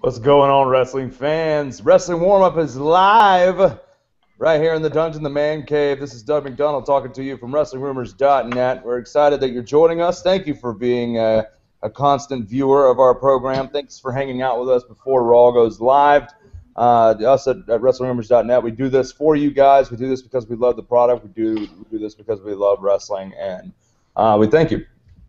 What's going on, wrestling fans? Wrestling Warm-Up is live right here in the Dungeon, the Man Cave. This is Doug McDonald talking to you from WrestlingRumors.net. We're excited that you're joining us. Thank you for being a constant viewer of our program. Thanks for hanging out with us before Raw goes live. Us at WrestlingRumors.net, we do this for you guys. We do this because we love the product. We do this because we love wrestling, and we thank you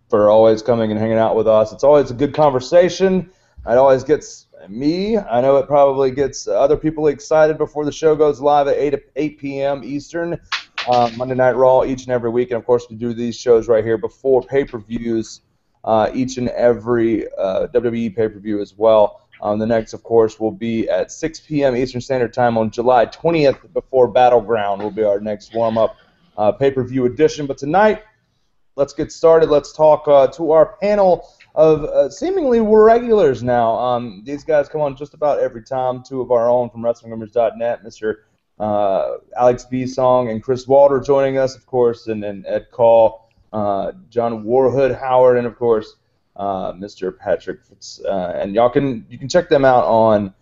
for always coming and hanging out with us. It's always a good conversation. It always gets me. I know it probably gets other people excited before the show goes live at 8 p.m. Eastern, Monday Night Raw each and every week. And, of course, we do these shows right here before pay-per-views, each and every WWE pay-per-view as well. The next, of course, will be at 6 p.m. Eastern Standard Time on July 20th before Battleground will be our next warm-up pay-per-view edition. But tonight, let's get started. Let's talk to our panel of seemingly regulars now. These guys come on just about every time. Two of our own from WrestlingRumors.net, Mr. Alex B. Song and Chris Walter joining us, of course, and then Ed Call, John Warhood Howard, and of course Mr. Patrick Fitz. And you can check them out on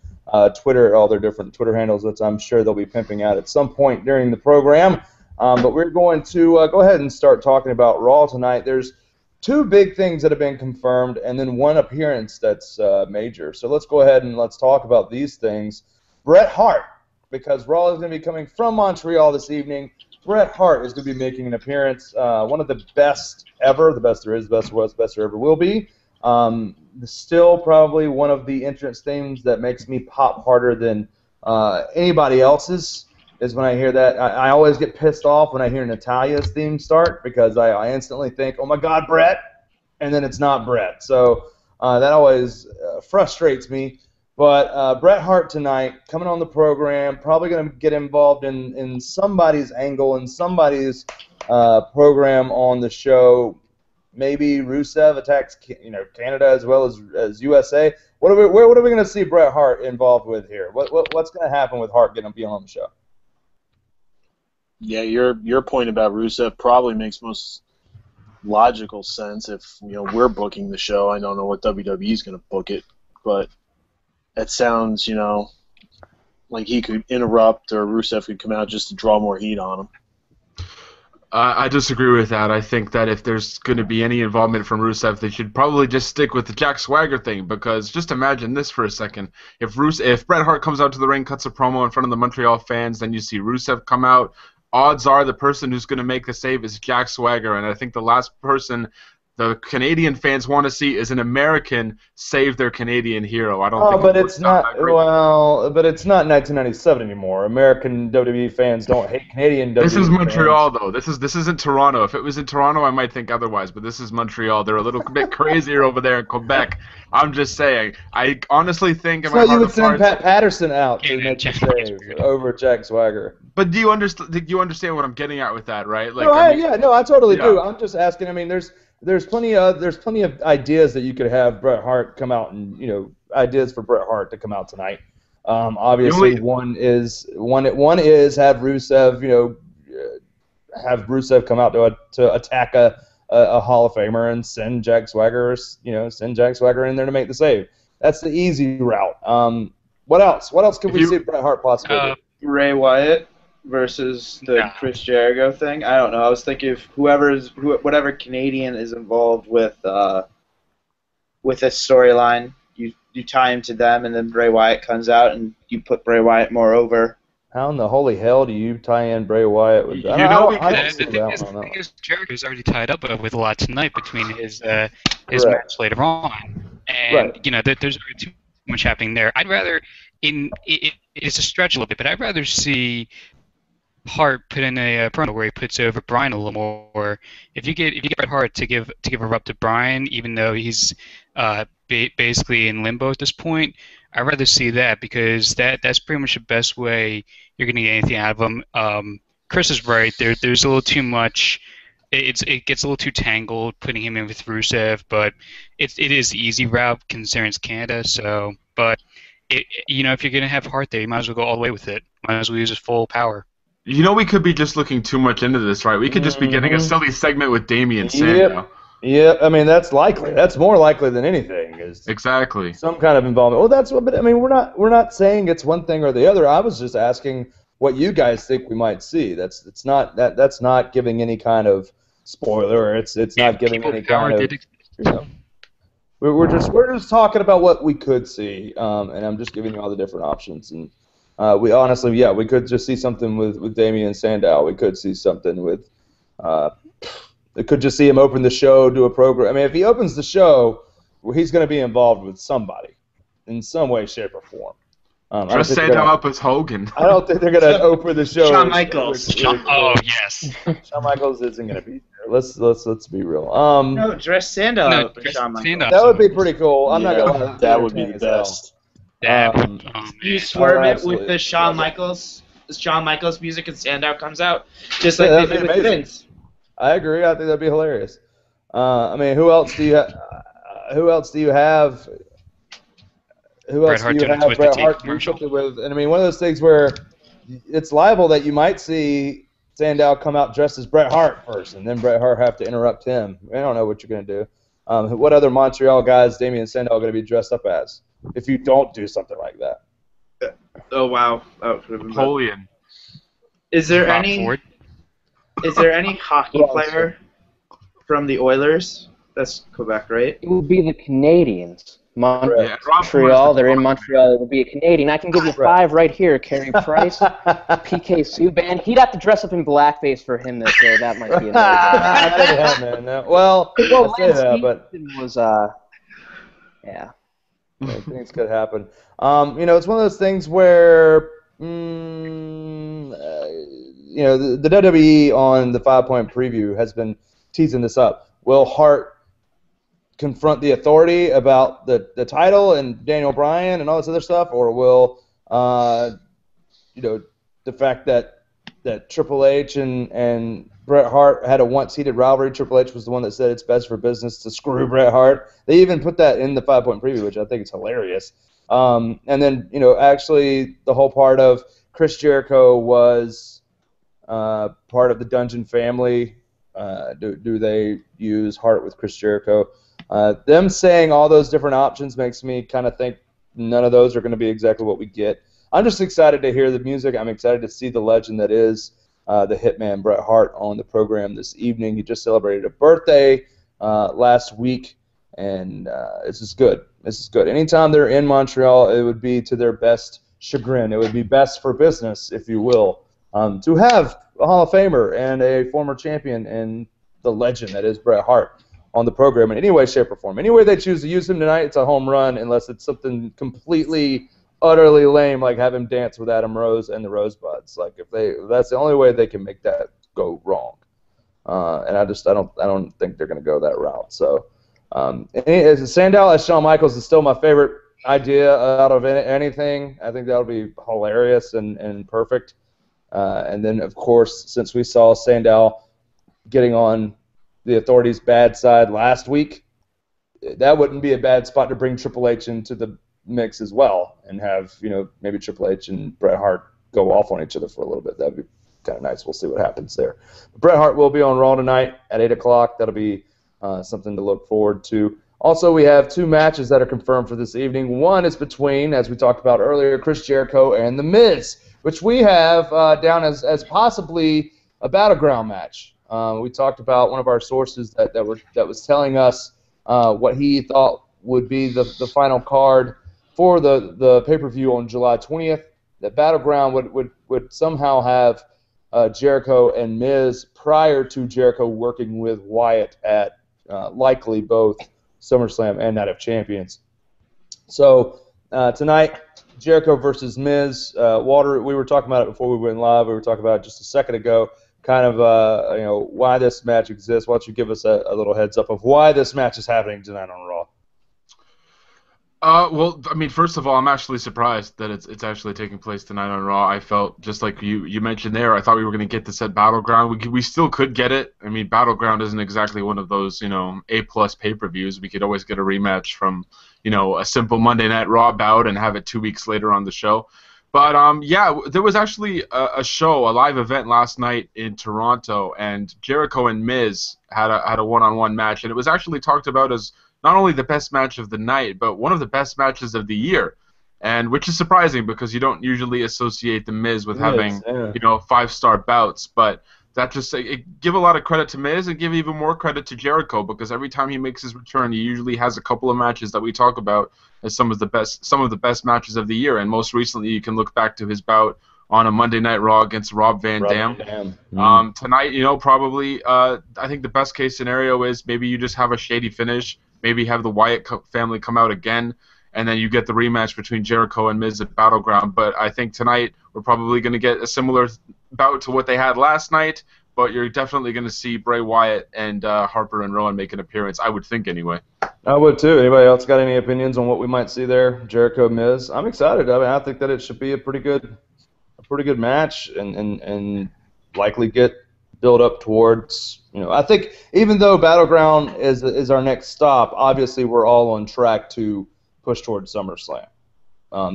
Twitter, all their different Twitter handles, which I'm sure they'll be pimping out at some point during the program. But we're going to go ahead and start talking about Raw tonight. There's two big things that have been confirmed, and then one appearance that's major. So let's go ahead and let's talk about these things. Bret Hart, because Raw is going to be coming from Montreal this evening. Bret Hart is going to be making an appearance. One of the best ever, the best there is, the best there was, the best there ever will be. Still probably one of the entrance themes that makes me pop harder than anybody else's. Is when I hear that. I always get pissed off when I hear Natalia's theme start because I instantly think, oh my God, Bret, and then it's not Bret. So that always frustrates me. But Bret Hart tonight, coming on the program, probably going to get involved in somebody's angle and somebody's program on the show. Maybe Rusev attacks Canada as well as USA. What are we going to see Bret Hart involved with here? What's going to happen with Hart getting on the show? Yeah, your point about Rusev probably makes most logical sense if we're booking the show. I don't know what WWE is going to book it, but it sounds like he could interrupt or Rusev could come out just to draw more heat on him. I disagree with that. I think that if there's going to be any involvement from Rusev, they should probably just stick with the Jack Swagger thing, because just imagine this for a second. If Bret Hart comes out to the ring, cuts a promo in front of the Montreal fans, then you see Rusev come out, odds are the person who's going to make the save is Jack Swagger, and I think the last person the Canadian fans want to see is an American save their Canadian hero. I don't think. But it's not. Well, but it's not 1997 anymore. American WWE fans don't hate Canadian WWE. This is Montreal, fans. though. This isn't Toronto. If it was in Toronto, I might think otherwise. But this is Montreal. They're a little bit crazier over there in Quebec. I'm just saying. I honestly think. So you would send Pat Patterson out to make the save over Jack Swagger. But do you understand what I'm getting at with that, right? Like, I totally do. I'm just asking. I mean, there's plenty of ideas that you could have Bret Hart come out and ideas for Bret Hart to come out tonight. Obviously, one is have Rusev have Rusev come out to attack a Hall of Famer and send Jack Swagger in there to make the save. That's the easy route. What else? What else could we see Bret Hart possibly do? Bray Wyatt versus the Chris Jericho thing. I don't know. I was thinking if whatever Canadian is involved with this storyline, you tie him to them, and then Bray Wyatt comes out, and you put Bray Wyatt more over. How in the holy hell do you tie in Bray Wyatt with that? The thing is, Jericho's already tied up with a lot tonight between his match later on, and there's too much happening there. I'd rather it's a stretch a little bit, but I'd rather see Hart put in a promo where he puts over Bryan a little more. If you get Bret Hart to give a rub to Bryan, even though he's basically in limbo at this point, I'd rather see that, because that's pretty much the best way you're going to get anything out of him. Chris is right. There's a little too much. It gets a little too tangled putting him in with Rusev, but it is the easy route considering it's Canada. So, but if you're going to have Hart there, you might as well go all the way with it. Might as well use his full power. We could be just looking too much into this, right? We could just be getting a silly segment with Damien Sandow. Yeah, I mean that's likely. That's more likely than anything. Is Exactly. some kind of involvement. Well, that's what. But I mean, we're not saying it's one thing or the other. I was just asking what you guys think we might see. That's not giving any kind of spoiler. It's not giving any kind of. You know, we're just talking about what we could see, and I'm just giving you all the different options. And we honestly, yeah, we could just see something with Damian Sandow. We could see something with. It could just see him open the show, do a program. I mean, if he opens the show, well, he's going to be involved with somebody in some way, shape, or form. Just Sandow up as Hogan. I don't think they're going to open the show. Shawn Michaels. Oh yes. Shawn Michaels isn't going to be there. Let's be real. No, dress Sandow up as dress Shawn Michaels. Sandow. That would be pretty cool. I'm not going to lie. That would be the best. You swerve it with absolutely. the Shawn Michaels music and Sandow comes out, just like they that'd did be with amazing. Vince. I agree. I think that'd be hilarious. I mean, who else do you have? Who else do you have? Who else do you have? Bret Hart do something with? And I mean, one of those things where it's liable that you might see Sandow come out dressed as Bret Hart first, and then Bret Hart have to interrupt him. I don't know what you're going to do. What other Montreal guys Damian Sandow are going to be dressed up as if you don't do something like that? Oh wow! Oh, Napoleon. Is there Bob any? Ford. Is there any hockey player from the Oilers? That's Quebec, right? It would be the Canadians. Yeah, Montreal, they're in Montreal. It would be a Canadian. I can give you 5 right here. Carey Price, PK Subban. He'd have to dress up in blackface for him this day. That might be Man, no. Well, I say that, but was yeah. things could happen. It's one of those things where the WWE on the 5-point preview has been teasing this up. Will Hart confront the Authority about the title and Daniel Bryan and all this other stuff, or will the fact that Triple H and Bret Hart had a once-heated rivalry? Triple H was the one that said it's best for business to screw Bret Hart. They even put that in the 5-point preview, which I think is hilarious. And then actually the whole part of Chris Jericho was part of the Dungeon family. Do they use Hart with Chris Jericho? Them saying all those different options makes me kind of think none of those are going to be exactly what we get. I'm just excited to hear the music. I'm excited to see the legend that is the Hitman Bret Hart on the program this evening. He just celebrated a birthday last week, and this is good. This is good. Anytime they're in Montreal, it would be to their best chagrin. It would be best for business, if you will, to have a Hall of Famer and a former champion and the legend that is Bret Hart on the program in any way, shape, or form. Any way they choose to use him tonight, it's a home run, unless it's something completely, utterly lame, like have him dance with Adam Rose and the Rosebuds. Like that's the only way they can make that go wrong. And I don't think they're going to go that route. So, Sandow as Shawn Michaels is still my favorite idea out of anything. I think that'll be hilarious and perfect. And then, of course, since we saw Sandow getting on the Authority's bad side last week, that wouldn't be a bad spot to bring Triple H into the mix as well and have, maybe Triple H and Bret Hart go off on each other for a little bit. That'd be kind of nice. We'll see what happens there. But Bret Hart will be on Raw tonight at 8 o'clock. That'll be something to look forward to. Also, we have 2 matches that are confirmed for this evening. One is between, as we talked about earlier, Chris Jericho and The Miz, which we have down as possibly a battleground match. We talked about one of our sources that was telling us what he thought would be the final card for the pay-per-view on July 20th. The battleground would somehow have Jericho and Miz prior to Jericho working with Wyatt at likely both SummerSlam and Night of Champions. So tonight, Jericho versus Miz. Walter, we were talking about it before we went live. We were talking about it just a second ago. Kind of, why this match exists. Why don't you give us a little heads up of why this match is happening tonight on Raw? Well, I mean, first of all, I'm actually surprised that it's actually taking place tonight on Raw. I felt, just like you mentioned there, I thought we were going to get this at Battleground. We still could get it. I mean, Battleground isn't exactly one of those, A+ pay-per-views. We could always get a rematch from, a simple Monday Night Raw bout and have it 2 weeks later on the show. But yeah, there was actually a show, a live event last night in Toronto, and Jericho and Miz had a one-on-one match, and it was actually talked about as not only the best match of the night, but one of the best matches of the year, and which is surprising because you don't usually associate the Miz with having 5-star bouts, but that just give a lot of credit to Miz and give even more credit to Jericho, because every time he makes his return, he usually has a couple of matches that we talk about as some of the best matches of the year. And most recently, you can look back to his bout on a Monday Night Raw against Rob Van Dam. Tonight, probably I think the best case scenario is maybe you just have a shady finish, maybe have the Wyatt family come out again, and then you get the rematch between Jericho and Miz at Battleground. But I think tonight we're probably going to get a similar bout to what they had last night, but you're definitely going to see Bray Wyatt and Harper and Rowan make an appearance, I would think anyway. I would too. Anybody else got any opinions on what we might see there? Jericho, Miz? I'm excited. I mean, I think that it should be a pretty good match and likely get build up towards, I think even though Battleground is our next stop, obviously we're all on track to push towards SummerSlam.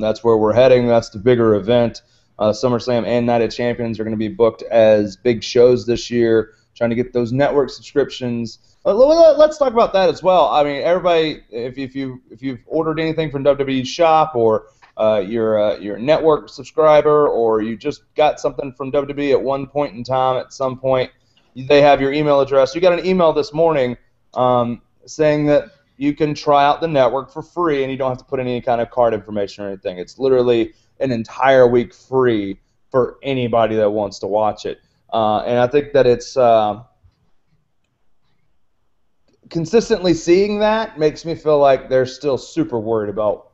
That's where we're heading. That's the bigger event. SummerSlam and Night of Champions are going to be booked as big shows this year, trying to get those network subscriptions. Let's talk about that as well. I mean, everybody, if you've ordered anything from WWE Shop, or you're a network subscriber, or you just got something from WWE at one point in time, at some point, they have your email address. You got an email this morning saying that you can try out the network for free, and you don't have to put any kind of card information or anything. It's literally an entire week free for anybody that wants to watch it. And I think that it's consistently seeing that makes me feel like they're still super worried about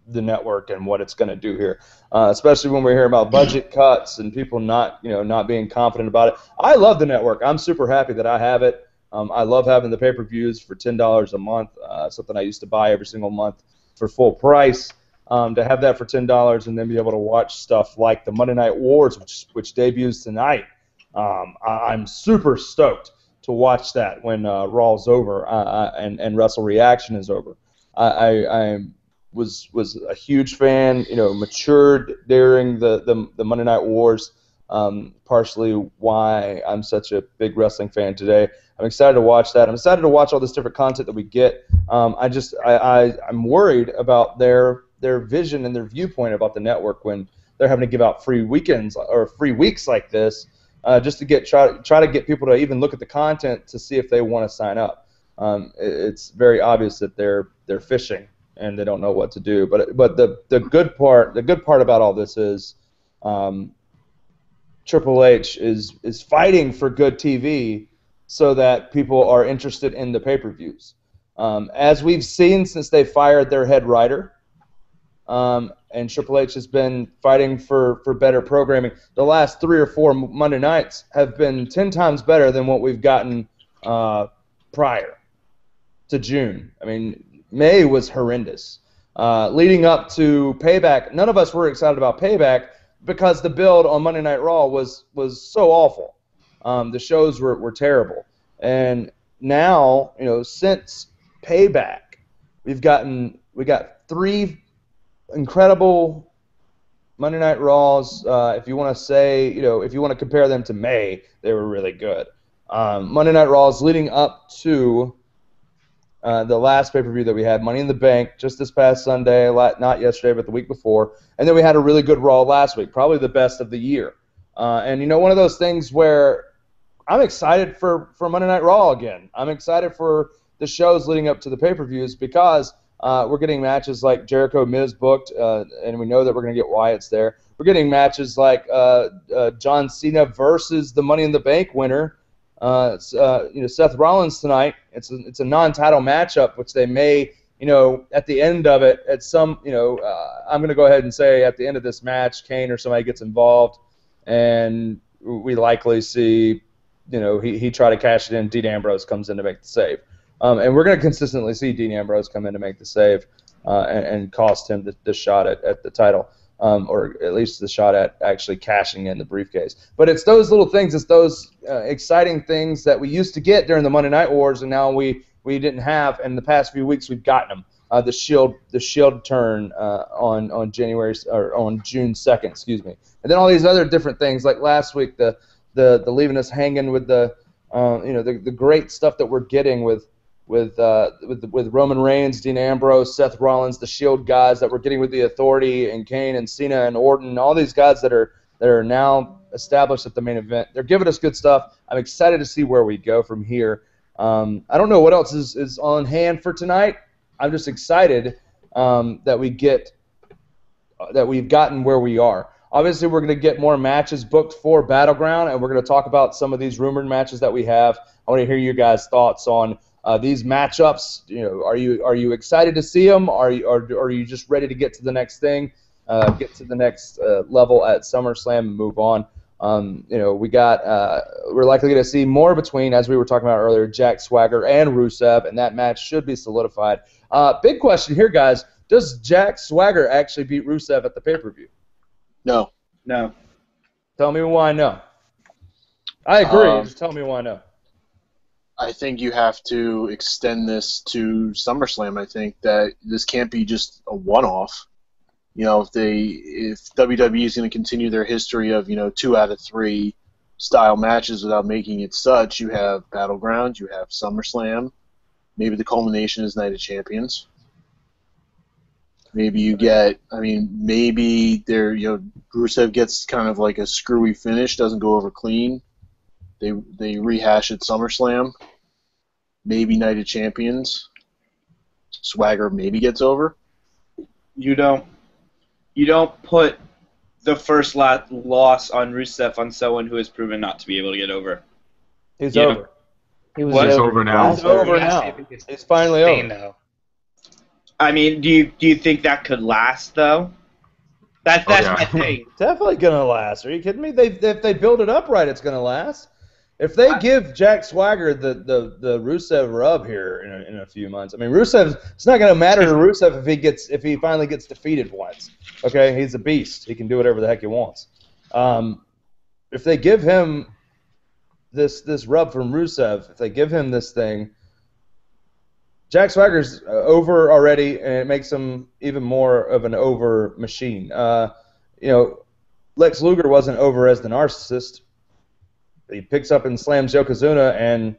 the network and what it's going to do here, especially when we're hearing about budget cuts and people not being confident about it. I love the network. I'm super happy that I have it. I love having the pay-per-views for $10 a month, something I used to buy every single month for full price. To have that for $10 and then be able to watch stuff like the Monday Night Wars, which debuts tonight. I'm super stoked to watch that when Raw's over and Wrestle Reaction is over. I was a huge fan, matured during the Monday Night Wars, partially why I'm such a big wrestling fan today. I'm excited to watch that. I'm excited to watch all this different content that we get. I'm worried about their vision and their viewpoint about the network when they're having to give out free weekends or free weeks like this, just to try to get people to even look at the content to see if they want to sign up. It's very obvious that they're fishing and they don't know what to do. But the good part about all this is Triple H is fighting for good TV so that people are interested in the pay-per-views. As we've seen since they fired their head writer, and Triple H has been fighting for better programming. The last 3 or 4 Monday nights have been 10 times better than what we've gotten prior to June. I mean, May was horrendous. Leading up to Payback, none of us were excited about Payback because the build on Monday Night Raw was so awful. The shows were terrible. And now, since Payback, we got 3 incredible Monday Night Raws. If you want to say, if you want to compare them to May, they were really good. Monday Night Raws leading up to the last pay-per-view that we had, Money in the Bank, just this past Sunday, not yesterday, but the week before. And then we had a really good Raw last week, probably the best of the year. And, one of those things where I'm excited for Monday Night Raw again. I'm excited for the shows leading up to the pay-per-views because we're getting matches like Jericho Miz booked, and we know that we're going to get Wyatt's there. We're getting matches like John Cena versus the Money in the Bank winner, Seth Rollins tonight. It's a non-title matchup, which they may, at the end of it, at some, I'm going to go ahead and say at the end of this match, Kane or somebody gets involved, and we likely see, he try to cash it in. Dean Ambrose comes in to make the save. And we're going to consistently see Dean Ambrose come in to make the save and cost him the shot at the title, or at least the shot at actually cashing in the briefcase. But it's those little things, it's those exciting things that we used to get during the Monday Night Wars, and now we didn't have. In the past few weeks, we've gotten them. the Shield turn on June 2nd, excuse me, and then all these other different things like last week, the leaving us hanging with the the great stuff that we're getting with Roman Reigns, Dean Ambrose, Seth Rollins, the Shield guys that we're getting with the Authority and Kane and Cena and Orton, all these guys that are now established at the main event. They're giving us good stuff. I'm excited to see where we go from here. I don't know what else is on hand for tonight. I'm just excited that we've gotten where we are. Obviously, we're going to get more matches booked for Battleground, and we're going to talk about some of these rumored matches that we have. I want to hear your guys' thoughts on these matchups. Are you excited to see them? Or are you just ready to get to the next thing, get to the next level at SummerSlam and move on? We're likely going to see more between, as we were talking about earlier, Jack Swagger and Rusev, and that match should be solidified. Big question here, guys. Does Jack Swagger actually beat Rusev at the pay-per-view? No. No. Tell me why no. I agree. Just tell me why no. I think you have to extend this to SummerSlam. I think that this can't be just a one-off. If WWE is going to continue their history of 2 out of 3 style matches without making it such, you have Battleground, you have SummerSlam, maybe the culmination is Night of Champions. Maybe you get, maybe Rusev gets kind of like a screwy finish, doesn't go over clean. They rehash at SummerSlam. Maybe Night of Champions. Swagger maybe gets over. You don't put the first loss on Rusev on someone who has proven not to be able to get over. He's over. He's over now. He's over now. He's finally over. Do you think that could last though? That's my thing. Definitely gonna last. Are you kidding me? If they build it up right, it's gonna last. If they give Jack Swagger the Rusev rub here in a few months, Rusev. It's not gonna matter to Rusev if he finally gets defeated once. Okay, he's a beast. He can do whatever the heck he wants. If they give him this rub from Rusev, if they give him this thing, Jack Swagger's over already, and it makes him even more of an over machine. Lex Luger wasn't over as the narcissist. He picks up and slams Yokozuna, and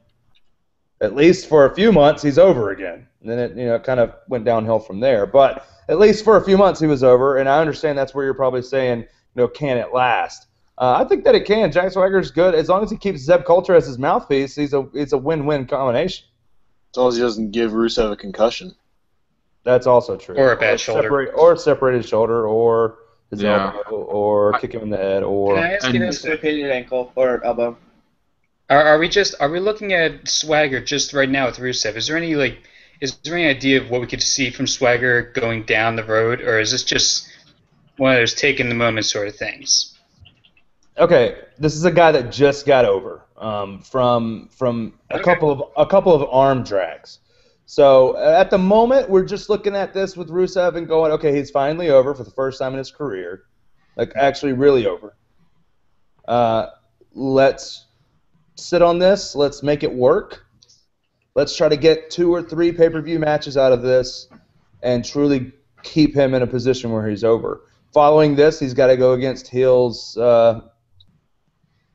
at least for a few months, he's over again. And then it kind of went downhill from there. But at least for a few months, he was over, and I understand that's where you're probably saying, can it last? I think that it can. Jack Swagger's good. As long as he keeps Zeb Coulter as his mouthpiece, it's a win-win combination. As long as he doesn't give Rusev a concussion. That's also true. Or a bad shoulder. Or a separated shoulder, or his elbow, or kick him in the head, or... Can I ask you this? Dislocated ankle or elbow. Are we looking at Swagger just right now with Rusev? Is there any idea of what we could see from Swagger going down the road, or is this just one of those taking the moment sort of things? Okay, this is a guy that just got over from a couple of arm drags. So at the moment, we're just looking at this with Rusev and going, okay, he's finally over for the first time in his career, actually really over. Let's sit on this. Let's make it work. Let's try to get 2 or 3 pay-per-view matches out of this and truly keep him in a position where he's over. Following this, he's got to go against heels.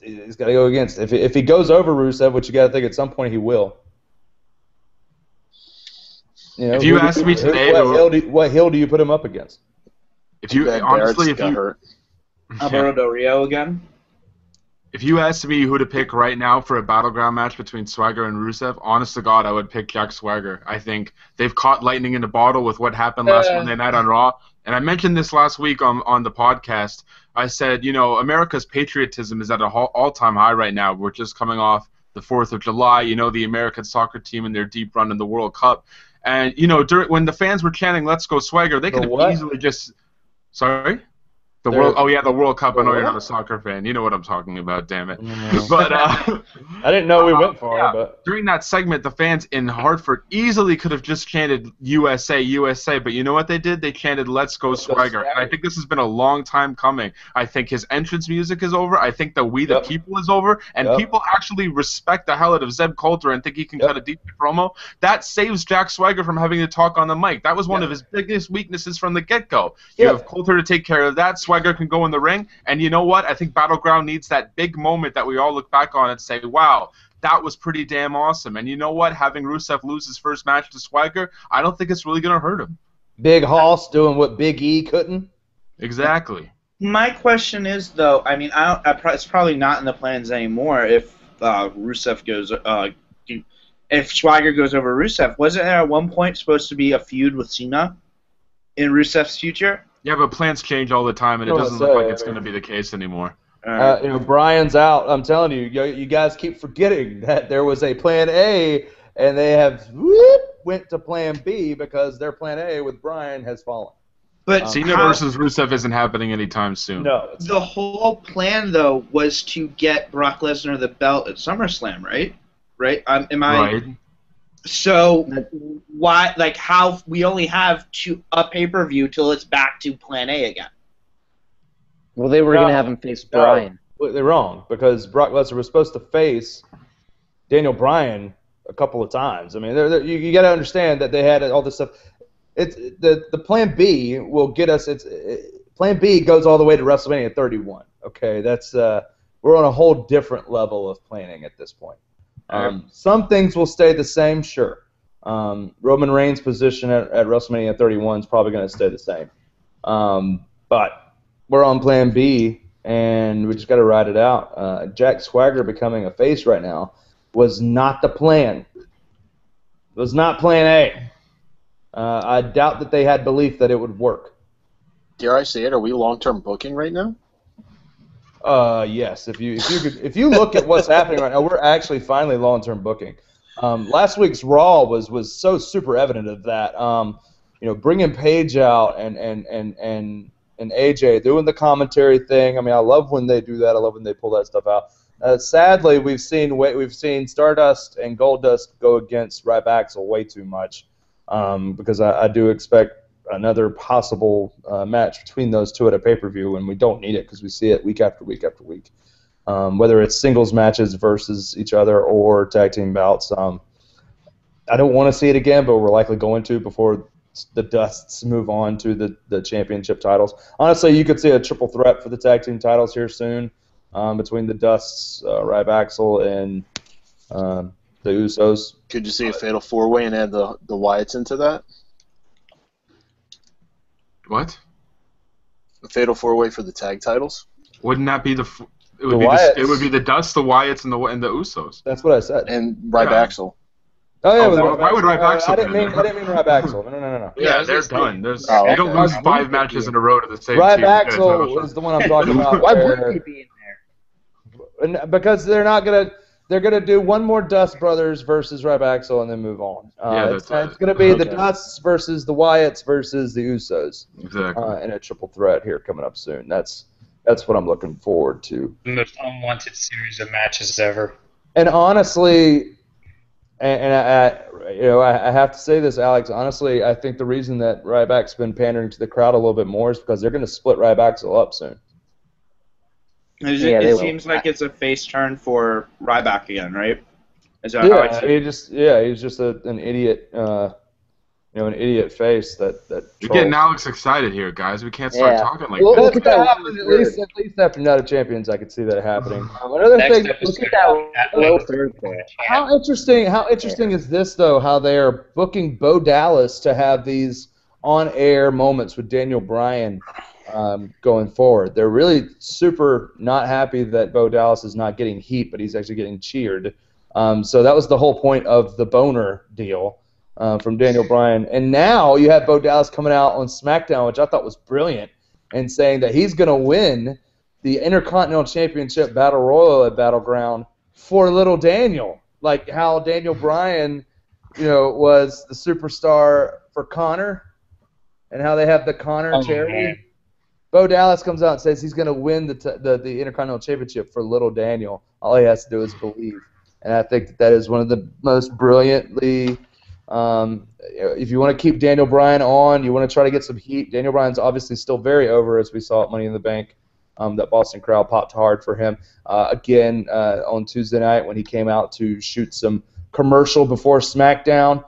He's got to go against. If he goes over Rusev, which you got to think at some point he will. If you ask me today, what heel do you put him up against? If you honestly, Alvaro Del Rio again. If you asked me who to pick right now for a battleground match between Swagger and Rusev, honest to God, I would pick Jack Swagger. I think they've caught lightning in a bottle with what happened last Monday night on Raw. And I mentioned this last week on the podcast. I said, America's patriotism is at an all-time high right now. We're just coming off the 4th of July, the American soccer team and their deep run in the World Cup. And, when the fans were chanting, "Let's go Swagger," they could have easily just... Sorry? The World Cup. I know you're not a soccer fan. You know what I'm talking about, damn it. But I didn't know we went far. But during that segment, the fans in Hartford easily could have just chanted USA, USA. But you know what they did? They chanted Let's Go Swagger. And I think this has been a long time coming. I think his entrance music is over. I think the We the People is over. And people actually respect the hell out of Zeb Coulter and think he can cut a decent promo. That saves Jack Swagger from having to talk on the mic. That was one of his biggest weaknesses from the get-go. You have Coulter to take care of that. Swagger can go in the ring, and you know what? I think Battleground needs that big moment that we all look back on and say, wow, that was pretty damn awesome. And you know what? Having Rusev lose his first match to Swagger, I don't think it's really going to hurt him. Big Hoss doing what Big E couldn't? Exactly. My question is, though, I mean, it's probably not in the plans anymore if Rusev goes, if Swagger goes over Rusev. Wasn't there at one point supposed to be a feud with Cena in Rusev's future? Yeah, but plans change all the time, and it doesn't look like it's going to be the case anymore. Brian's out. I'm telling you, you guys keep forgetting that there was a plan A, and they have went to plan B because their plan A with Brian has fallen. But Cena versus Rusev isn't happening anytime soon. No. The whole plan, though, was to get Brock Lesnar the belt at SummerSlam, right? Right? Right. So why, like, how we only have a pay-per-view till it's back to Plan A again? Well, they were going to have him face Bryan. They're wrong because Brock Lesnar was supposed to face Daniel Bryan a couple of times. I mean, you got to understand that they had all this stuff. It's the Plan B will get us. Plan B goes all the way to WrestleMania 31. Okay, that's we're on a whole different level of planning at this point. Some things will stay the same, sure. Roman Reigns' position at WrestleMania 31 is probably going to stay the same. But we're on Plan B, and we just got to ride it out. Jack Swagger becoming a face right now was not the plan. It was not Plan A. I doubt that they had belief that it would work. Dare I say it? Are we long-term booking right now? Yes. If you look at what's happening right now, we're actually finally long-term booking. Last week's Raw was so super evident of that. Bringing Paige out and AJ doing the commentary thing. I mean, I love when they do that. I love when they pull that stuff out. Sadly, we've seen Stardust and Goldust go against Ryback way too much because I do expect another possible match between those two at a pay-per-view, and we don't need it because we see it week after week after week. Whether it's singles matches versus each other or tag team bouts. I don't want to see it again, but we're likely going to before the Dusts move on to the championship titles. Honestly, you could see a triple threat for the tag team titles here soon between the Dusts, Ryback, and the Usos. Could you see a fatal four-way and add the Wyatts into that? What? A fatal four-way for the tag titles? Wouldn't that be it would be the Dust, the Wyatts, and the Usos. That's what I said. And Ryback. Oh yeah. Why would Ryback? I didn't mean Ryback. No. Yeah, they're done. You don't lose 5 matches in a row to the same team. Ryback is the one I'm talking about. Why would he be in there? Because they're gonna do one more Dust Brothers versus Ryback and then move on. It's gonna be the Dusts versus the Wyatts versus the Usos. Exactly. In a triple threat here coming up soon. That's what I'm looking forward to. The most unwanted series of matches ever. And honestly, I have to say this, Alex. Honestly, I think the reason that Ryback's been pandering to the crowd a little bit more is because they're going to split Ryback up soon. It seems like it's a face turn for Ryback again, right? Is that he's just an idiot. An idiot face that You're getting Alex excited here, guys. We can't start talking like this. Look at that. At least after Night of Champions, I could see that happening. Another thing. Look at that low third there. How interesting is this though? How they are booking Bo Dallas to have these on-air moments with Daniel Bryan going forward. They're really super not happy that Bo Dallas is not getting heat, but he's actually getting cheered. So that was the whole point of the boner deal. From Daniel Bryan. And now you have Bo Dallas coming out on SmackDown, which I thought was brilliant, and saying that he's going to win the Intercontinental Championship Battle Royal at Battleground for little Daniel. Like how Daniel Bryan, was the superstar for Connor, and how they have the Connor charity. Bo Dallas comes out and says he's going to win the Intercontinental Championship for little Daniel. All he has to do is believe. And I think that is one of the most brilliantly, if you want to keep Daniel Bryan on, you want to try to get some heat. Daniel Bryan's obviously still very over, as we saw at Money in the Bank. That Boston crowd popped hard for him. Again, on Tuesday night when he came out to shoot some commercial before SmackDown,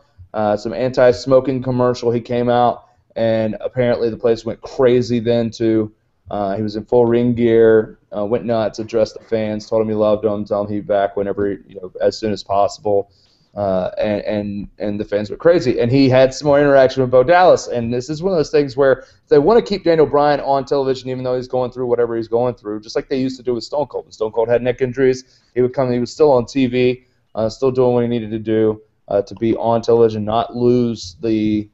some anti-smoking commercial, he came out, and apparently the place went crazy then too. He was in full ring gear, went nuts, addressed the fans, told them he loved them, told them he'd be back whenever, as soon as possible. And the fans went crazy. And he had some more interaction with Bo Dallas. And this is one of those things where they want to keep Daniel Bryan on television even though he's going through whatever he's going through, just like they used to do with Stone Cold. When Stone Cold had neck injuries, he would come, he was still on TV, still doing what he needed to do to be on television, not lose the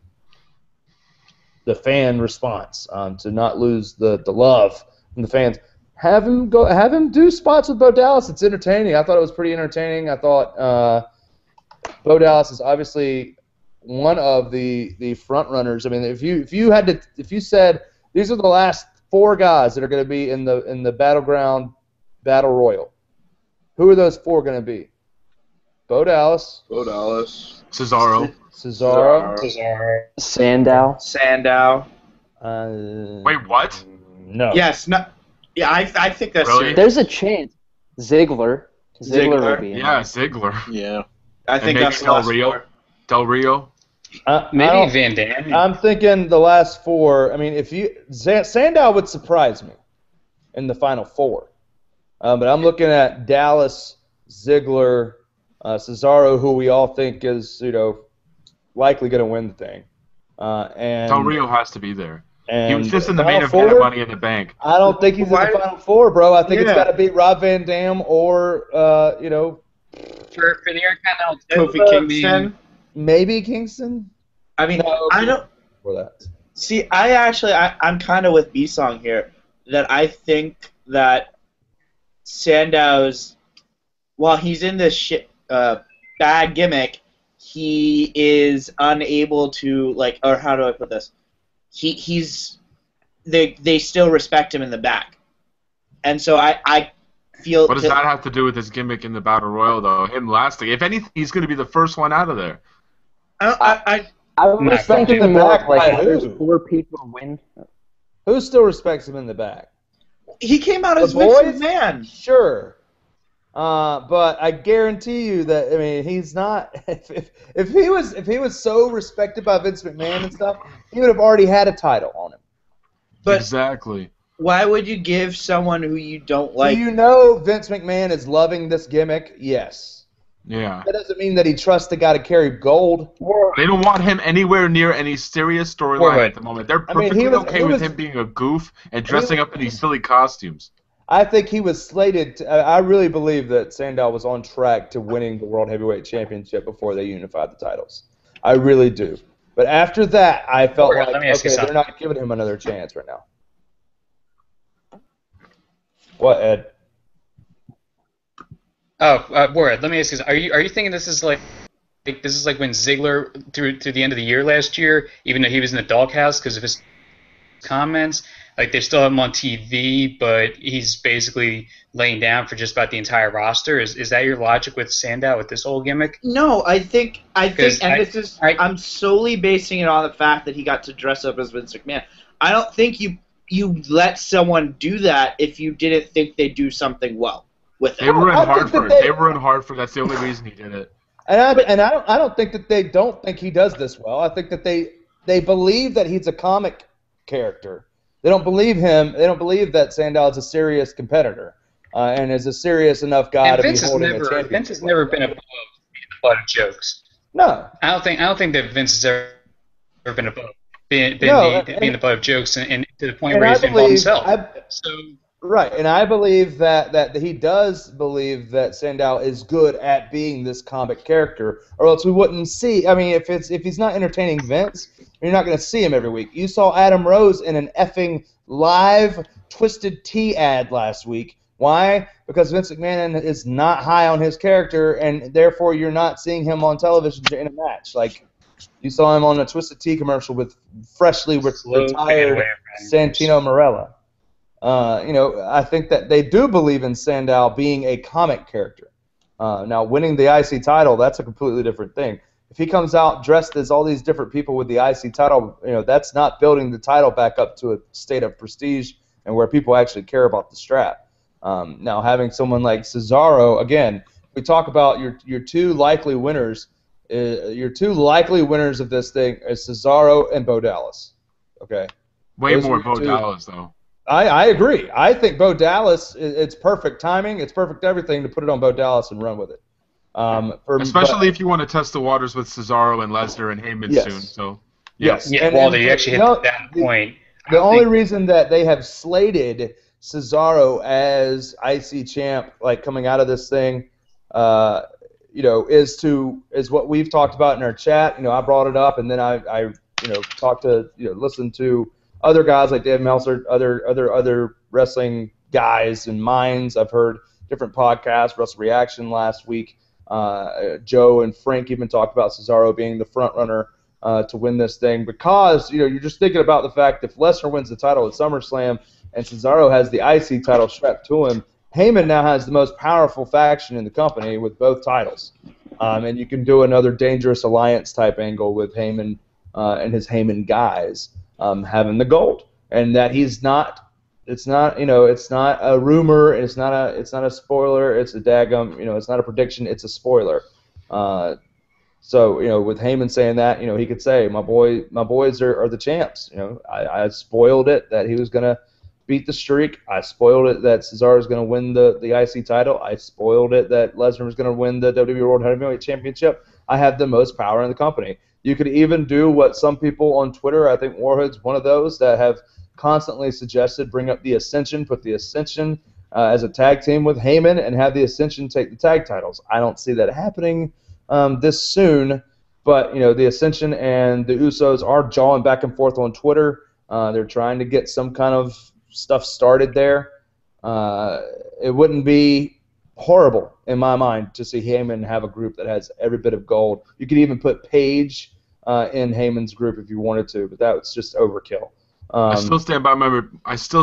fan response, to not lose the love from the fans. Have him do spots with Bo Dallas. It's entertaining. I thought it was pretty entertaining. I thought Bo Dallas is obviously one of the front runners. I mean, if you said these are the last 4 guys that are going to be in the Battleground Battle Royal, who are those 4 going to be? Bo Dallas, Cesaro, Sandow. Wait, what? No. Yes, no. Yeah, I think that's Really? serious. There's a chance. Ziggler will be in Yeah, there. Ziggler. Yeah. I think And that's maybe the last Del Rio. 4. Del Rio. Maybe Van Dam. I'm thinking the last 4. I mean, if Sandow would surprise me in the final 4, but I'm looking at Dallas, Ziggler, Cesaro, who we all think is likely going to win the thing, and Del Rio has to be there. And He was just in the final main event 4? of Money in the Bank. I don't think he's in the final 4, bro. I think it's Yeah. got to be Rob Van Dam or For the Intercontinental Kofi Kingston. maybe Kingston. I mean, No, I don't. For that. See, I'm kind of with B-Song here, that I think that Sandow's, while he's in this bad gimmick, he is unable to, or how do I put this? They still respect him in the back. And so I feel... What does that have to do with his gimmick in the Battle Royal, though? Him lasting. If anything, he's going to be the first one out of there. I was thinking more of how there's 4 people to win. Who still respects him in the back? He came out as The Vince boys? McMahon. Sure. But I guarantee you that he's not. If he was so respected by Vince McMahon and stuff, he would have already had a title on him. But Exactly. why would you give someone who you don't like? Do you know Vince McMahon is loving this gimmick? Yes. Yeah. That doesn't mean that he trusts the guy to carry gold. They don't want him anywhere near any serious storyline at the moment. They're perfectly okay with him being a goof and dressing up in these silly costumes. I think he was slated I really believe that Sandow was on track to winning the World Heavyweight Championship before they unified the titles. I really do. But after that, I felt like, okay, they're not giving him another chance right now. What, Ed? Warren, let me ask you this. Are you thinking this is like when Ziggler through the end of the year last year, even though he was in the doghouse because of his comments, like they still have him on TV, but he's basically laying down for just about the entire roster? Is that your logic with Sandow with this whole gimmick? No, I think, I'm solely basing it on the fact that he got to dress up as Vince McMahon. I don't think you let someone do that if you didn't think they'd do something well with it. They were in Hartford. They were in Hartford. That's the only reason he did it. And I don't think that they don't think he does this well. I think that they believe that he's a comic character. They don't believe him. They don't believe that Sandow is a serious competitor and is a serious enough guy to be holding a championship. Vince has never been above being the butt of jokes. No. I don't think that Vince has ever been above being the butt of jokes and to the point where he's involved himself. Right, and I believe that he does believe that Sandow is good at being this comic character, or else we wouldn't see. I mean, if he's not entertaining Vince, you're not going to see him every week. You saw Adam Rose in an effing live Twisted Tea ad last week. Why? Because Vince McMahon is not high on his character, and therefore you're not seeing him on television in a match. Like, you saw him on a Twisted Tea commercial with freshly retired Santino Marella. I think that they do believe in Sandow being a comic character. Now, winning the IC title, that's a completely different thing. If he comes out dressed as all these different people with the IC title, that's not building the title back up to a state of prestige and where people actually care about the strap. Now, having someone like Cesaro, again, we talk about your two likely winners. Your two likely winners of this thing is Cesaro and Bo Dallas. Okay. Way more Bo Dallas, though. I agree. I think Bo Dallas, it's perfect timing. It's perfect everything to put it on Bo Dallas and run with it. Especially if you want to test the waters with Cesaro and Lesnar and Heyman soon. So yes. Yeah, well, they actually hit that point. The only reason that they have slated Cesaro as IC champ, like coming out of this thing, is what we've talked about in our chat. I brought it up, and then I talked to, listened to other guys like Dave Meltzer, other wrestling guys and minds. I've heard different podcasts, Wrestle Reaction last week. Joe and Frank even talked about Cesaro being the front runner to win this thing because you're just thinking about the fact if Lesnar wins the title at SummerSlam and Cesaro has the IC title strapped to him, Heyman now has the most powerful faction in the company with both titles, and you can do another dangerous alliance type angle with Heyman and his Heyman guys having the gold, and that he's not. It's not a rumor. It's not a spoiler. It's a daggum. It's not a prediction. It's a spoiler. So with Heyman saying that, he could say, my boys are the champs. I spoiled it that he was gonna beat the streak. I spoiled it that Cesaro was gonna win the IC title. I spoiled it that Lesnar was gonna win the WWE World Heavyweight Championship. I have the most power in the company. You could even do what some people on Twitter, I think Warhood's one of those, that have constantly suggested bring up the Ascension, put the Ascension as a tag team with Heyman, and have the Ascension take the tag titles. I don't see that happening this soon, but the Ascension and the Usos are jawing back and forth on Twitter. They're trying to get some kind of stuff started there. It wouldn't be horrible in my mind to see Heyman have a group that has every bit of gold. You could even put Paige in Heyman's group if you wanted to, but that's just overkill. I still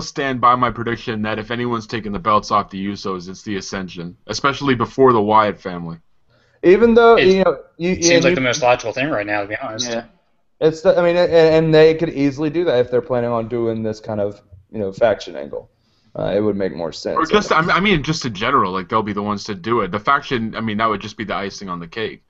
stand by my prediction that if anyone's taking the belts off the Usos, it's the Ascension, especially before the Wyatt family. Even though it seems like the most logical thing right now, to be honest. Yeah, and they could easily do that if they're planning on doing this kind of faction angle. It would make more sense. Or just just in general, like they'll be the ones to do it. The faction, that would just be the icing on the cake.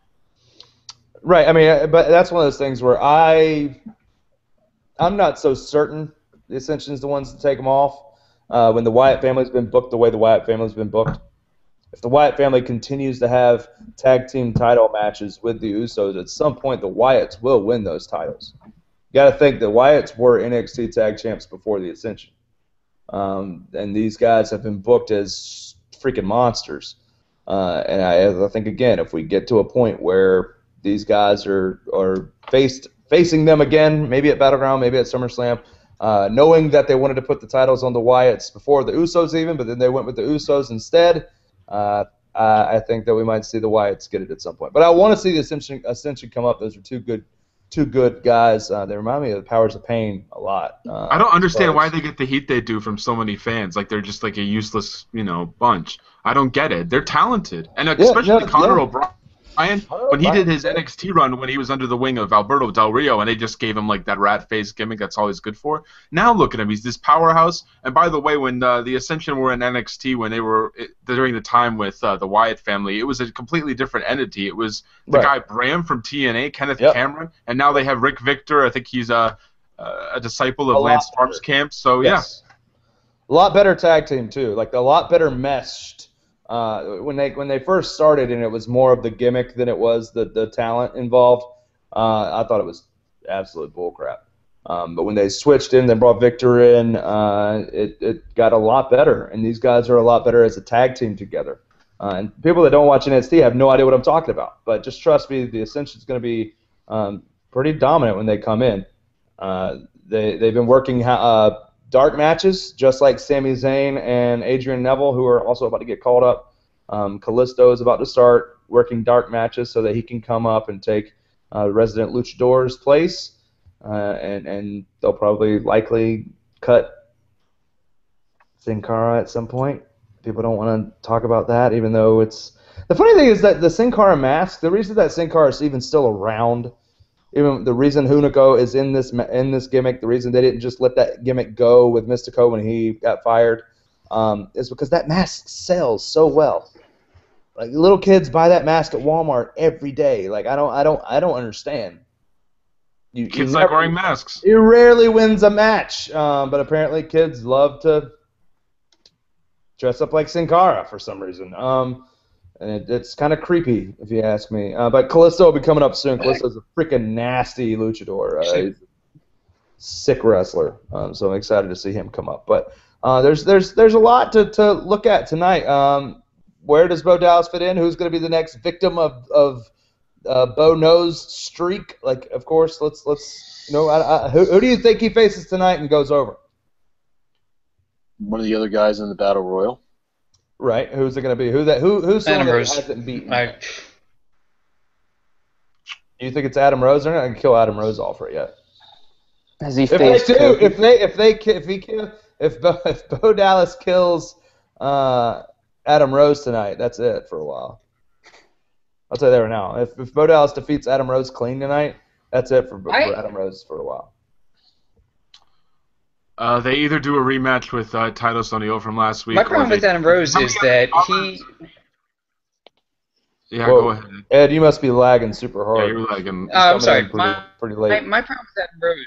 Right. But that's one of those things where I'm not so certain the Ascension's the ones to take them off. When the Wyatt family's been booked the way the Wyatt family's been booked, if the Wyatt family continues to have tag team title matches with the Usos, at some point the Wyatts will win those titles. You got to think the Wyatts were NXT tag champs before the Ascension. And these guys have been booked as freaking monsters. And I think, again, if we get to a point where these guys are facing them again, maybe at Battleground, maybe at SummerSlam, knowing that they wanted to put the titles on the Wyatts before the Usos even, but then they went with the Usos instead, I think that we might see the Wyatts get it at some point. But I want to see the Ascension come up. Those are two good guys. They remind me of the Powers of Pain a lot. I don't understand why they get the heat they do from so many fans. Like they're just like a useless, bunch. I don't get it. They're talented, and especially Conor O'Brien. When he did his NXT run, when he was under the wing of Alberto Del Rio, and they just gave him like that rat face gimmick, that's all he's good for. Now look at him, he's this powerhouse. And by the way, when the Ascension were in NXT, when they were during the time with the Wyatt family, it was a completely different entity. It was the guy Bram from TNA, Kenneth Cameron, and now they have Rick Victor. I think he's a disciple of Lance Storm's camp. So a lot better tag team too, like a lot better meshed. When they first started and it was more of the gimmick than it was the talent involved, I thought it was absolute bullcrap. But when they switched in, they brought Victor in, it got a lot better, and these guys are a lot better as a tag team together. And people that don't watch NXT have no idea what I'm talking about, but just trust me, the Ascension's going to be pretty dominant when they come in. They've been working dark matches, just like Sami Zayn and Adrian Neville, who are also about to get called up. Kalisto is about to start working dark matches so that he can come up and take Resident Luchador's place, and they'll probably likely cut Sin Cara at some point. People don't want to talk about that, even though it's... The funny thing is that the Sin Cara mask, the reason that Sin Cara is even still around, even the reason Hunico is in this gimmick, the reason they didn't just let that gimmick go with Mystico when he got fired, is because that mask sells so well. Like, little kids buy that mask at Walmart every day. Like, I don't understand. Kids like wearing masks. He rarely wins a match, but apparently kids love to dress up like Sin Cara for some reason. And it's kind of creepy, if you ask me. But Kalisto will be coming up soon. Kalisto's a freaking nasty luchador. He's a sick wrestler. So I'm excited to see him come up. But there's a lot to look at tonight. Where does Bo Dallas fit in? Who's going to be the next victim of Bo No's streak? Like, of course, let's who do you think he faces tonight and goes over? One of the other guys in the Battle Royal. Right. Who's it going to be? Who's someone that hasn't beaten? You think it's Adam Rose? They're not going to kill Adam Rose off for it yet. Has he If Bo Dallas kills Adam Rose tonight, that's it for a while. I'll tell you that right now. If Bo Dallas defeats Adam Rose clean tonight, that's it for Adam Rose for a while. They either do a rematch with Titus O'Neil from last week. My problem with Adam Rose is that he... Yeah, go ahead. Ed, you must be lagging super hard. Yeah, you're lagging. I'm sorry. Pretty late. My problem with Adam Rose...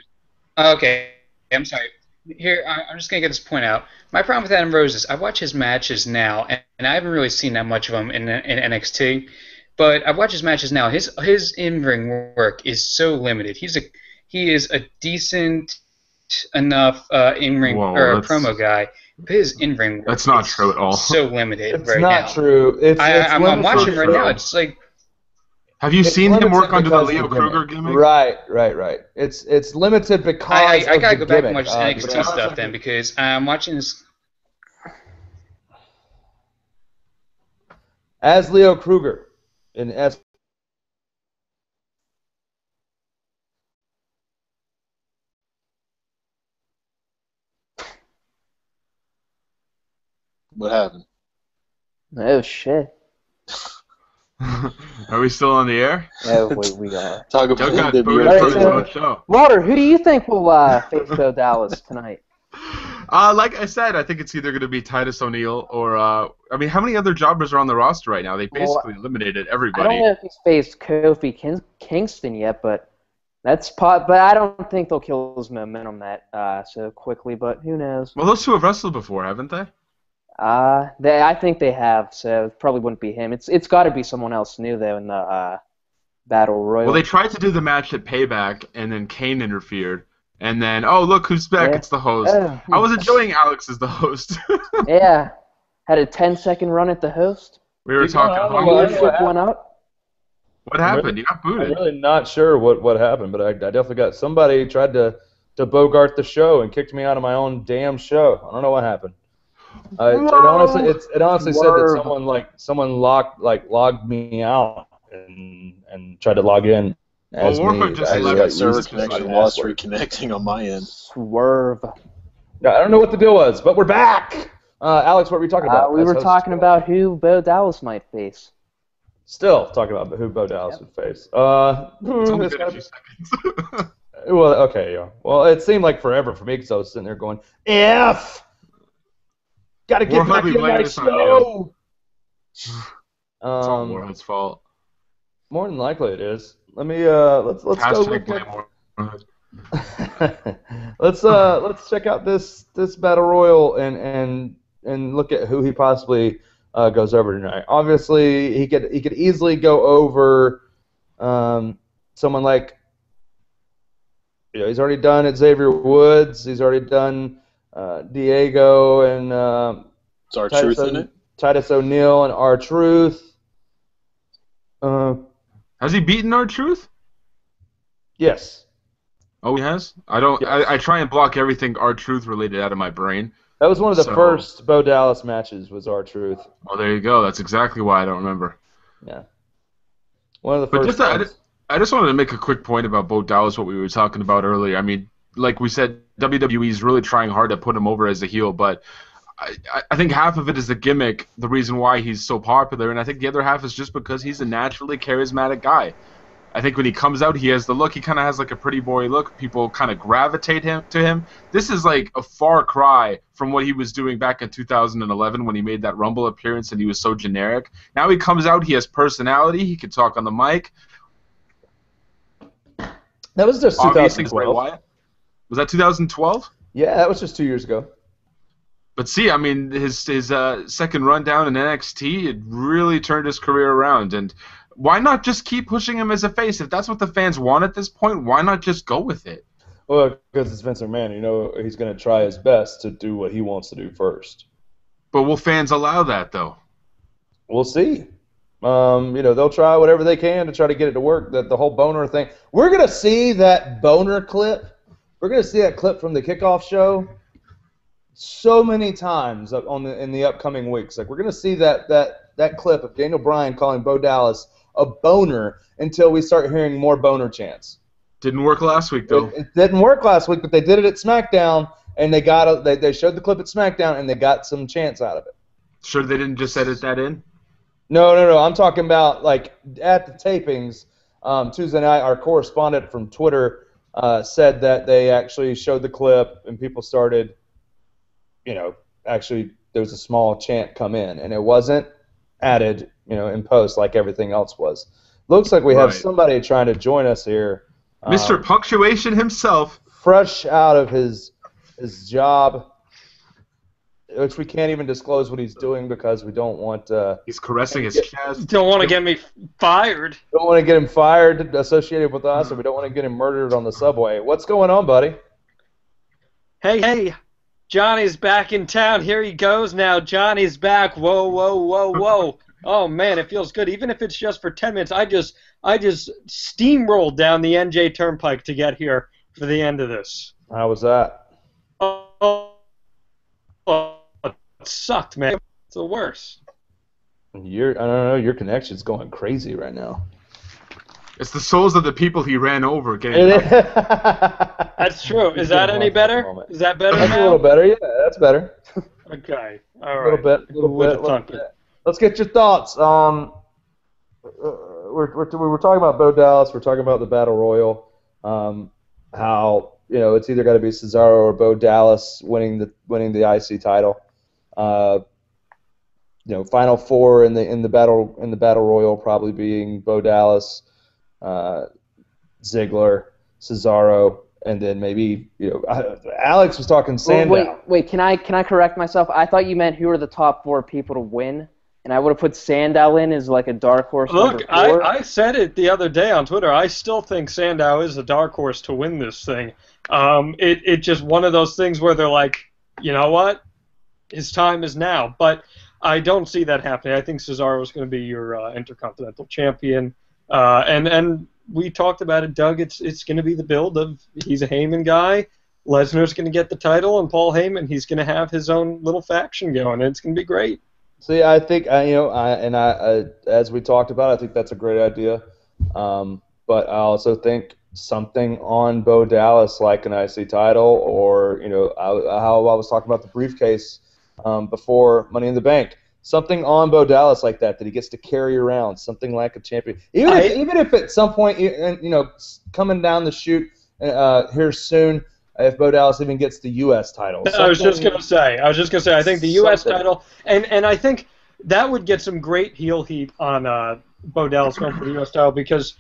Okay, I'm sorry. Here, I'm just going to get this point out. My problem with Adam Rose is I watch his matches now, and I haven't really seen that much of him in NXT, but I watch his matches now. His in-ring work is so limited. He is a decent enough in-ring promo guy. But his in-ring work that's not true at all. So limited it's not true. I'm watching right now. It's like... Have you seen him work under the Leo Kruger gimmick? Right. It's limited because I gotta go back and gimmick. watch NXT stuff then, because I'm watching this... As Leo Kruger in S. What happened? Oh, shit. Are we still on the air? Oh, we are. Talk about Doug got booted from his own show. Walter, who do you think will face Bo Dallas tonight? Like I said, I think it's either going to be Titus O'Neil or, I mean, how many other jobbers are on the roster right now? They basically eliminated everybody. I don't know if he's faced Kofi Kingston yet, but but I don't think they'll kill his momentum so quickly, but who knows? Well, those two have wrestled before, haven't they? I think they have, so it probably wouldn't be him. It's got to be someone else new, though, in the Battle Royal. Well, they tried to do the match at Payback, and then Kane interfered. And then, oh, look who's back, it's the host. I was enjoying Alex as the host. Yeah. Had a 10-second run at the host. We were talking. What happened? You got booted. I'm really not sure what happened, but I definitely got... Somebody tried to bogart the show and kicked me out of my own damn show. I don't know what happened. It honestly said that someone logged me out and tried to log in. As Warhook just got server connection lost reconnecting on my end. Swerve. Yeah, I don't know what the deal was, but we're back. Alex, what were we talking about? We were talking about who Bo Dallas might face. Still talking about who Bo Dallas would face. It's only been a few seconds. Well, okay, yeah. Well, it seemed like forever for me because I was sitting there going, F! Gotta get back in my show! It's all Warhood's fault. More than likely it is. Let me let's go look at let's check out this battle royal and look at who he possibly goes over tonight. Obviously, he could easily go over someone like, he's already done it, Xavier Woods. He's already done Diego and Is R-Truth in it? Titus O'Neil and R-Truth. Has he beaten R-Truth? Yes. Oh, he has? I try and block everything R-Truth related out of my brain. That was one of the first Bo Dallas matches was R-Truth. Oh, there you go. That's exactly why I don't remember. Yeah. One of the first. I just wanted to make a quick point about Bo Dallas, what we were talking about earlier. I mean, like we said, WWE is really trying hard to put him over as a heel, but I think half of it is the gimmick, the reason why he's so popular, and I think the other half is just because he's a naturally charismatic guy. I think when he comes out, he has the look. He kind of has like a pretty boy look. People kind of gravitate to him. This is like a far cry from what he was doing back in 2011 when he made that Rumble appearance and he was so generic. Now he comes out, he has personality. He can talk on the mic. That was just 2012. Was that 2012? Yeah, that was just 2 years ago. But see, I mean, his second run down in NXT, it really turned his career around. And why not just keep pushing him as a face? If that's what the fans want at this point, why not just go with it? Well, because it's Vince McMahon. You know, he's going to try his best to do what he wants to do first. But will fans allow that, though? We'll see. You know, they'll try whatever they can to try to get it to work. The whole boner thing. We're going to see that boner clip. We're going to see that clip from the kickoff show so many times in the upcoming weeks. Like, we're going to see that clip of Daniel Bryan calling Bo Dallas a boner until we start hearing more boner chants. Didn't work last week, though. It didn't work last week, but they did it at SmackDown, and they showed the clip at SmackDown, and they got some chants out of it. Sure they didn't just edit that in? No. I'm talking about, like, at the tapings, Tuesday night, our correspondent from Twitter said that they actually showed the clip, and people started, you know, actually there was a small chant come in, and it wasn't added, you know, in post like everything else was. Looks like we have somebody trying to join us here. Mr. Punctuation himself. Fresh out of his job, which we can't even disclose what he's doing because we don't want... he's caressing his chest. Don't want to get me fired. Don't want to get him fired associated with us, or we don't want to get him murdered on the subway. What's going on, buddy? Hey, Johnny's back in town. Here he goes now. Johnny's back. Whoa. Oh, man, it feels good. Even if it's just for 10 minutes, I just steamrolled down the NJ Turnpike to get here for the end of this. How was that? Oh, it sucked, man. It's the worst. I don't know. Your connection's going crazy right now. It's the souls of the people he ran over getting. That's true. Is that any better? Is that better That's now? a little better. Yeah, that's better. Okay. All A right. little bit. Let's get your thoughts. We were talking about Bo Dallas. We're talking about the Battle Royal. How, you know, it's either got to be Cesaro or Bo Dallas winning the IC title. You know, Final Four in the Battle Royal probably being Bo Dallas, Ziggler, Cesaro, and then maybe, you know, Alex was talking Sandow. Wait. Can I correct myself? I thought you meant who are the top 4 people to win, and I would have put Sandow in as like a dark horse. Look, I said it the other day on Twitter. I still think Sandow is a dark horse to win this thing. It's just one of those things where they're like, you know what, his time is now. But I don't see that happening. I think Cesaro is going to be your Intercontinental Champion, and we talked about it, Doug. It's going to be the build of he's a Heyman guy. Lesnar's going to get the title, and Paul Heyman, he's going to have his own little faction going, and it's going to be great. See, I think as we talked about, I think that's a great idea. But I also think something on Bo Dallas, like an IC title, or, you know, how I was talking about the briefcase before Money in the Bank. Something on Bo Dallas like that he gets to carry around, something like a champion. Even if at some point, you know, coming down the chute here soon, if Bo Dallas even gets the U.S. title. I was just gonna say, I think the U.S. title, and I think that would get some great heel heat on Bo Dallas going for the U.S. title, because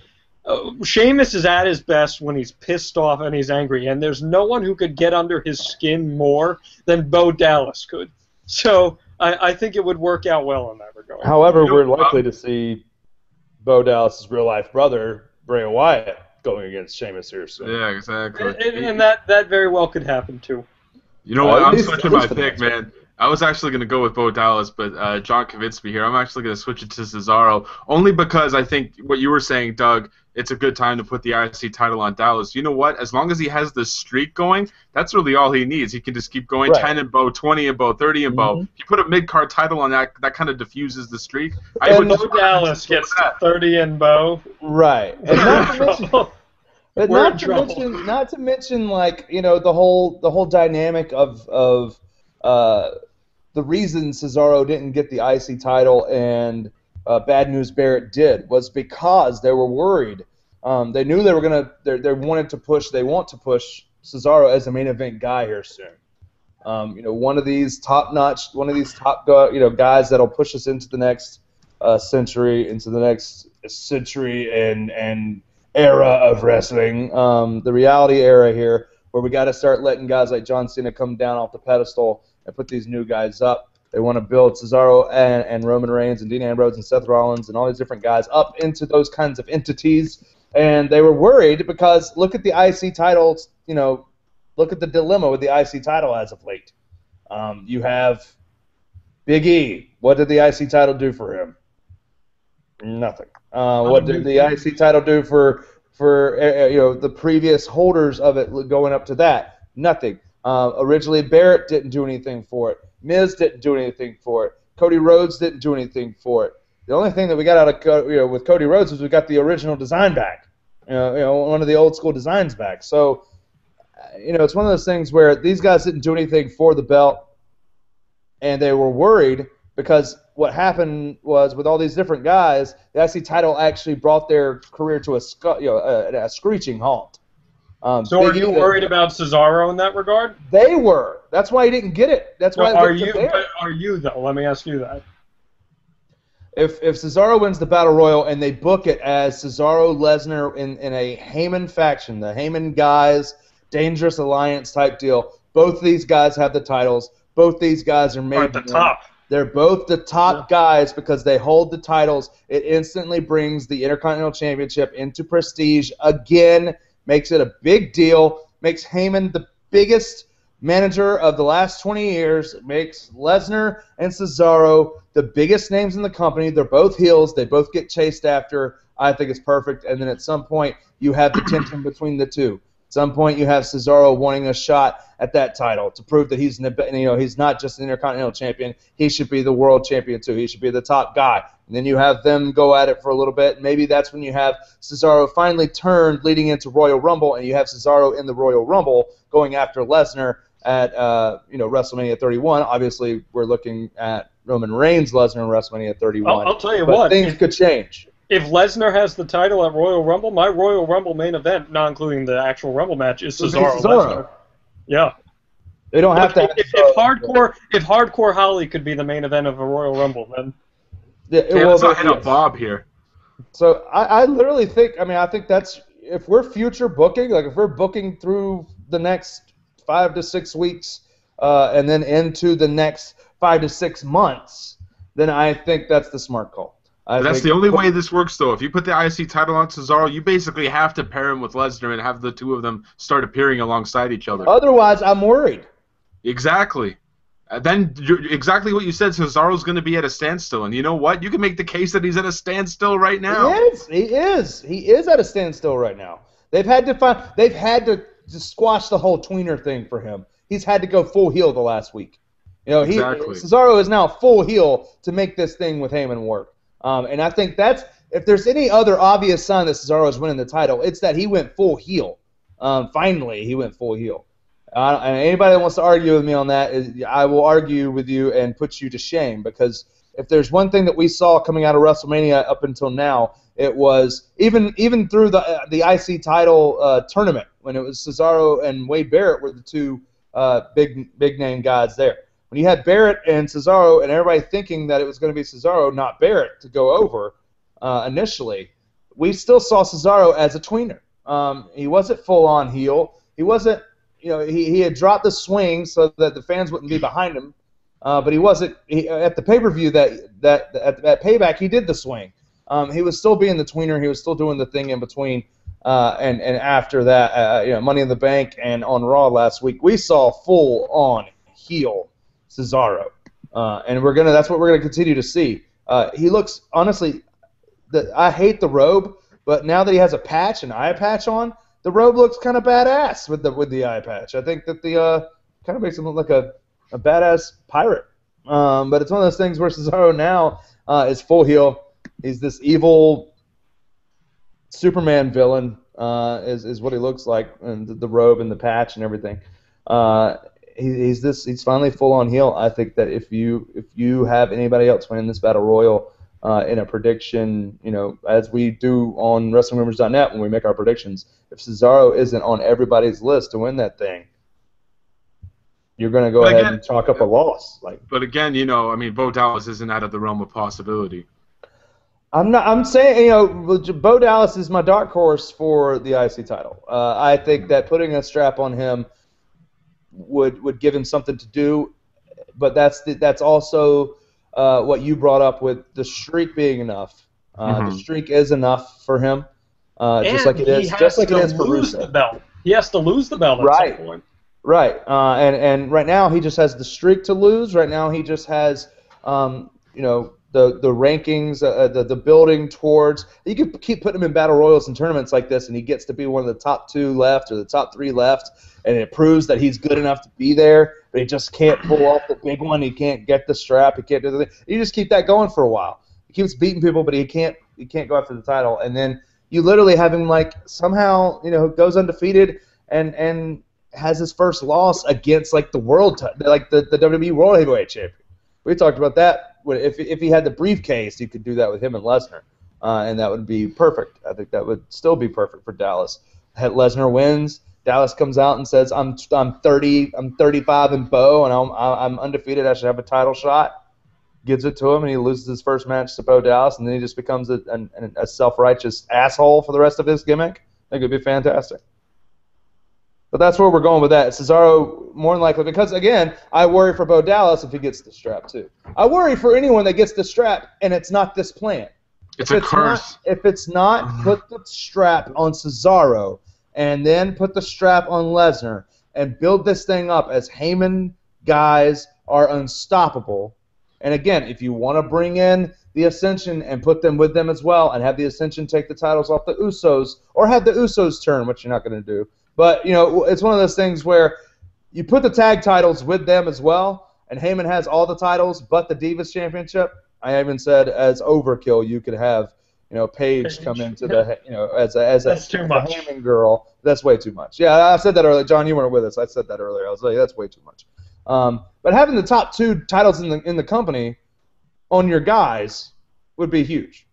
Sheamus is at his best when he's pissed off and he's angry, and there's no one who could get under his skin more than Bo Dallas could. So I think it would work out well in that regard. However, we're likely to see Bo Dallas' real-life brother, Bray Wyatt, going against Sheamus here soon. Yeah, exactly. And that very well could happen, too. You know what? I'm switching my pick, man. I was actually going to go with Bo Dallas, but John convinced me here. I'm actually going to switch it to Cesaro, only because I think what you were saying, Doug, it's a good time to put the IC title on Dallas. You know what? As long as he has this streak going, that's really all he needs. He can just keep going, right. 10 and Bo, 20 and Bo, 30 and Bo. If you put a mid-card title on that kind of diffuses the streak. And Bo Dallas gets 30 and Bo. Right. And not to mention, like, you know, the whole dynamic of the reason Cesaro didn't get the IC title and Bad News Barrett did was because they were worried. They knew they were gonna. They wanted to push. They want to push Cesaro as a main event guy here soon. One of these top-notch, guys that'll push us into the next century, and era of wrestling, the reality era here, where we got to start letting guys like John Cena come down off the pedestal and put these new guys up. They want to build Cesaro and Roman Reigns and Dean Ambrose and Seth Rollins and all these different guys up into those kinds of entities. And they were worried because look at the IC titles, look at the dilemma with the IC title as of late. You have Big E. What did the IC title do for him? Nothing. What did the IC title do for the previous holders of it going up to that? Nothing. Originally, Barrett didn't do anything for it. Miz didn't do anything for it. Cody Rhodes didn't do anything for it. The only thing that we got out of with Cody Rhodes was we got the original design back. One of the old school designs back. So, it's one of those things where these guys didn't do anything for the belt, and they were worried because what happened was with all these different guys, the IC title actually brought their career to a screeching halt. So are you worried about Cesaro in that regard? They were. That's why he didn't get it. That's why. Are you though? Let me ask you that. If Cesaro wins the Battle Royal and they book it as Cesaro Lesnar in a Heyman faction, the Heyman guys, Dangerous Alliance type deal, both these guys have the titles. Both these guys are made at the top. They're both the top guys because they hold the titles. It instantly brings the Intercontinental Championship into prestige again, makes it a big deal, makes Heyman the biggest manager of the last 20 years, makes Lesnar and Cesaro the biggest names in the company. They're both heels. They both get chased after. I think it's perfect. And then at some point, you have the tension between the two. At some point, you have Cesaro wanting a shot at that title to prove that he's not just an Intercontinental Champion. He should be the World Champion too. He should be the top guy. And then you have them go at it for a little bit. Maybe that's when you have Cesaro finally turned leading into Royal Rumble, and you have Cesaro in the Royal Rumble going after Lesnar at WrestleMania 31. Obviously, we're looking at Roman Reigns Lesnar in WrestleMania 31. I'll tell you what. Things could change. If Lesnar has the title at Royal Rumble, my Royal Rumble main event, not including the actual Rumble match, is Cesaro Lesnar. Yeah. They don't have to. If Hardcore Holly could be the main event of a Royal Rumble, then. Let's not hit up Bob here. So I literally think. I think that's if we're future booking, like if we're booking through the next 5 to 6 weeks, and then into the next 5 to 6 months, then I think that's the smart call. That's the only way this works, though. If you put the IC title on Cesaro, you basically have to pair him with Lesnar and have the two of them start appearing alongside each other. Otherwise, I'm worried. Exactly. Then exactly what you said, Cesaro's going to be at a standstill. And you know what? You can make the case that he's at a standstill right now. He is at a standstill right now. They've had to squash the whole tweener thing for him. He's had to go full heel the last week. Exactly. Cesaro is now full heel to make this thing with Heyman work. And I think that's, if there's any other obvious sign that Cesaro is winning the title, it's that he went full heel. Finally, he went full heel. And anybody that wants to argue with me on that, I will argue with you and put you to shame, because if there's one thing that we saw coming out of WrestleMania up until now, it was even through the IC title tournament when it was Cesaro and Wade Barrett were the two big name guys there. When you had Barrett and Cesaro and everybody thinking that it was going to be Cesaro, not Barrett, to go over initially, we still saw Cesaro as a tweener. He wasn't full-on heel. He wasn't, he had dropped the swing so that the fans wouldn't be behind him. But he wasn't, at the pay-per-view at Payback, he did the swing. He was still being the tweener. He was still doing the thing in between. And after that, Money in the Bank and on Raw last week, we saw full-on heel Cesaro, and that's what we're gonna continue to see. He looks, honestly, I hate the robe, but now that he has an eye patch on, the robe looks kind of badass with the eye patch. I think that the kind of makes him look like a badass pirate. But it's one of those things where Cesaro now is full heel. He's this evil Superman villain, is what he looks like, and the robe and the patch and everything. he's finally full on heel. I think that if you have anybody else winning this battle royal in a prediction, as we do on WrestlingRumors.net when we make our predictions, if Cesaro isn't on everybody's list to win that thing, you're going to go ahead and chalk up a loss. But again, Bo Dallas isn't out of the realm of possibility. I'm saying, Bo Dallas is my dark horse for the IC title. I think that putting a strap on him would give him something to do, but that's also what you brought up with the streak being enough. The streak is enough for him, just like it is for Rusev. He has to lose the belt at some point. Right, and right now he just has the streak to lose. Right now he just has, the rankings, the building towards. You could keep putting him in battle royals and tournaments like this, and he gets to be one of the top 2 left or the top 3 left, and it proves that he's good enough to be there. But he just can't pull off the big one. He can't get the strap. He can't do the thing. You just keep that going for a while. He keeps beating people, but he can't go after the title. And then you literally have him somehow goes undefeated and has his first loss against the world, the WWE World Heavyweight Champion. We talked about that. If he had the briefcase, you could do that with him and Lesnar, and that would be perfect. I think that would still be perfect for Dallas. Lesnar wins. Dallas comes out and says, "I'm 35 and Bo, and I'm undefeated. I should have a title shot." Gives it to him, and he loses his first match to Bo Dallas, and then he just becomes a self-righteous asshole for the rest of his gimmick. I think it'd be fantastic. But that's where we're going with that. Cesaro, more than likely, because, again, I worry for Bo Dallas if he gets the strap, too. I worry for anyone that gets the strap, and it's not this plan. It's a curse. If it's not, put the strap on Cesaro, and then put the strap on Lesnar, and build this thing up as Heyman guys are unstoppable. And, again, if you want to bring in the Ascension and put them with them as well, and have the Ascension take the titles off the Usos, or have the Usos turn, which you're not going to do. But, it's one of those things where you put the tag titles with them as well, and Heyman has all the titles but the Divas Championship. I even said as overkill you could have, Paige come into the, as a Heyman girl. That's way too much. Yeah, I said that earlier. John, you weren't with us. I said that earlier. I was like, that's way too much. But having the top 2 titles in the company on your guys would be huge.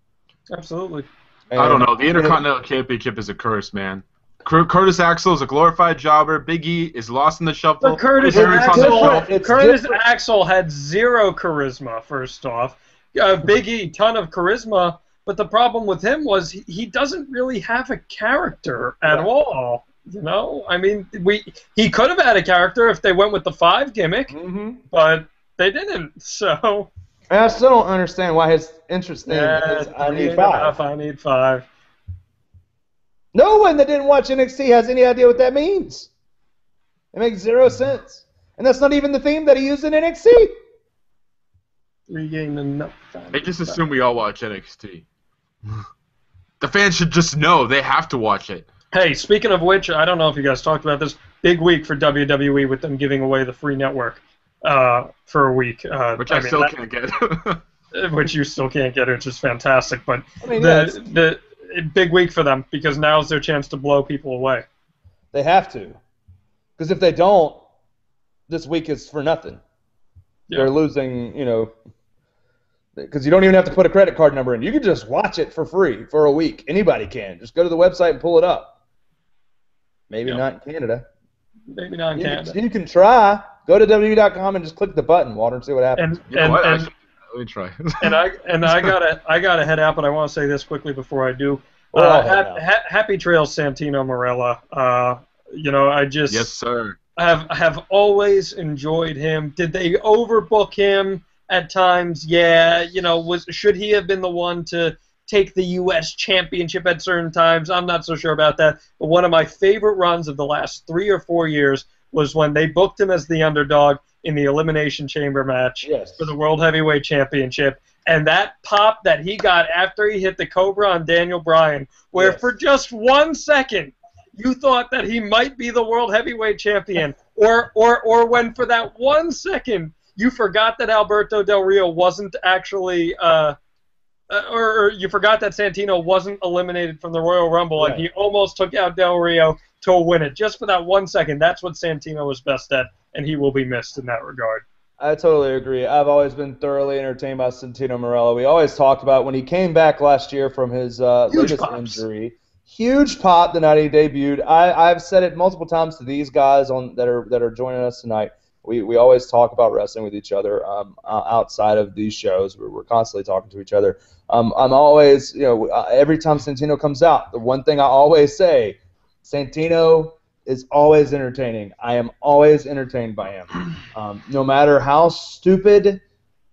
Absolutely. And I don't know. The Intercontinental Championship is a curse, man. Curtis Axel is a glorified jobber. Big E is lost in the shuffle. But Curtis Axel had 0 charisma, first off. Big E, ton of charisma, but the problem with him was he doesn't really have a character at all. I mean, he could have had a character if they went with the 5 gimmick, but they didn't, so... And I still don't understand why his interest thing is I need 5. I need 5. No one that didn't watch NXT has any idea what that means. It makes 0 sense. And that's not even the theme that he used in NXT. Regain enough time. They just assume we all watch NXT. The fans should just know they have to watch it. Hey, speaking of which, I don't know if you guys talked about this. Big week for WWE with them giving away the free network for a week. Which I still can't get. Which you still can't get, which is fantastic. But the big week for them, because now's their chance to blow people away. They have to. Because if they don't, this week is for nothing. Yep. They're losing, because you don't even have to put a credit card number in. You can just watch it for free for a week. Anybody can. Just go to the website and pull it up. Maybe not in Canada. Maybe not in Canada. You can try. Go to WWE.com and just click the button, Walter, and see what happens. Let me try. I gotta head out, but I want to say this quickly before I do. Happy Trails, Santino Marella. I just yes, sir. have always enjoyed him. Did they overbook him at times? Yeah. Should he have been the one to take the U.S. Championship at certain times? I'm not so sure about that. But one of my favorite runs of the last 3 or 4 years was when they booked him as the underdog in the Elimination Chamber match for the World Heavyweight Championship. And that pop that he got after he hit the Cobra on Daniel Bryan, where for just 1 second you thought that he might be the World Heavyweight Champion, or when for that 1 second you forgot that Alberto Del Rio wasn't actually, or you forgot that Santino wasn't eliminated from the Royal Rumble, and he almost took out Del Rio to win it. Just for that 1 second, that's what Santino was best at. and he will be missed in that regard. I totally agree. I've always been thoroughly entertained by Santino Marella. We always talked about when he came back last year from his latest injury. Huge pop the night he debuted. I've said it multiple times to these guys that are joining us tonight. We always talk about wrestling with each other outside of these shows. We're constantly talking to each other. I'm always, every time Santino comes out, the one thing I always say, Santino is always entertaining. I am always entertained by him, no matter how stupid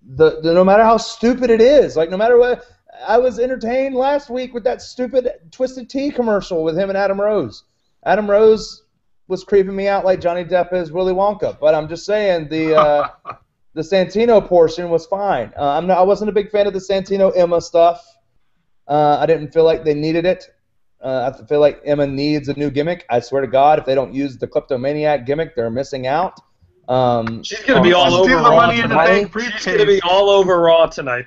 no matter how stupid it is. Like no matter what, I was entertained last week with that stupid Twisted Tea commercial with him and Adam Rose. Adam Rose was creeping me out like Johnny Depp is Willy Wonka, but I'm just saying the Santino portion was fine. I wasn't a big fan of the Santino Emma stuff. I didn't feel like they needed it. I feel like Emma needs a new gimmick. I swear to God, if they don't use the kleptomaniac gimmick, they're missing out. She's going to be all over Raw tonight. She's going to be all over Raw tonight.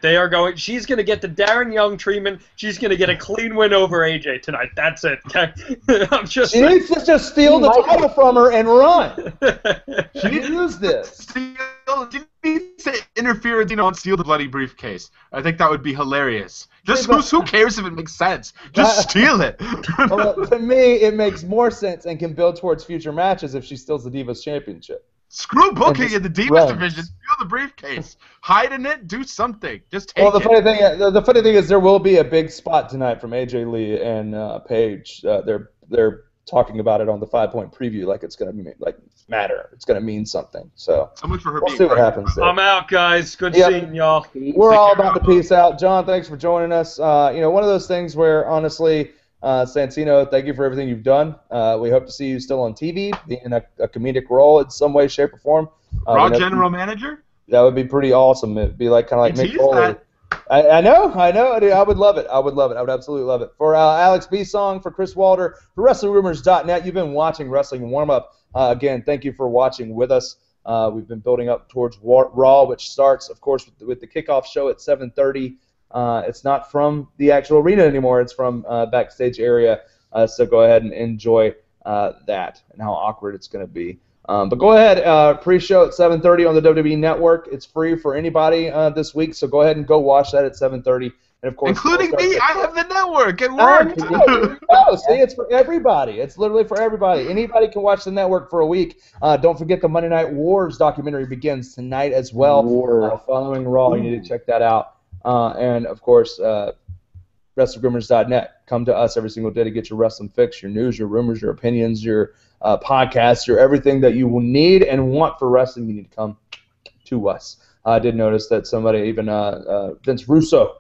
She's going to get the Darren Young treatment. She's going to get a clean win over AJ tonight. That's it. I'm just. She needs to just steal the title from her and run. She needs to use this. She needs to interfere and steal the bloody briefcase. I think that would be hilarious. Who cares if it makes sense? Just steal it. Well, to me, it makes more sense and can build towards future matches if she steals the Divas Championship. Screw booking in the Divas division. Steal the briefcase. Hide in it. Do something. Just take the funny thing is there will be a big spot tonight from AJ Lee and Paige. They're talking about it on the 5-point preview like it's going to matter. It's going to mean something. So much for her we'll see what happens there. I'm out, guys. Good seeing y'all. We're all about to peace out. John, thanks for joining us. One of those things where, honestly, Santino, thank you for everything you've done. We hope to see you still on TV, in a comedic role in some way, shape, or form. Raw general manager? That would be pretty awesome. It'd be like kind of like Mick Foley. I know. Dude, I would love it. I would absolutely love it. For Alex B. Song, for Chris Walter, for WrestlingRumors.net, you've been watching Wrestling Warm-Up. Again, thank you for watching with us. We've been building up towards Raw, which starts, of course, with the kickoff show at 7:30. It's not from the actual arena anymore. It's from backstage area. So go ahead and enjoy that and how awkward it's going to be. But go ahead, pre-show at 7:30 on the WWE Network. It's free for anybody this week, so go ahead and go watch that at 7:30. And of course, including me, I have the network. It worked. See, it's for everybody. It's literally for everybody. Anybody can watch the network for a week. Don't forget the Monday Night Wars documentary begins tonight as well. Following Raw, you need to check that out. And of course, WrestlingRumors.net. Come to us every single day to get your wrestling fix, your news, your rumors, your opinions, your podcasts, your everything that you will need and want for wrestling. You need to come to us. I did notice that somebody, even Vince Russo,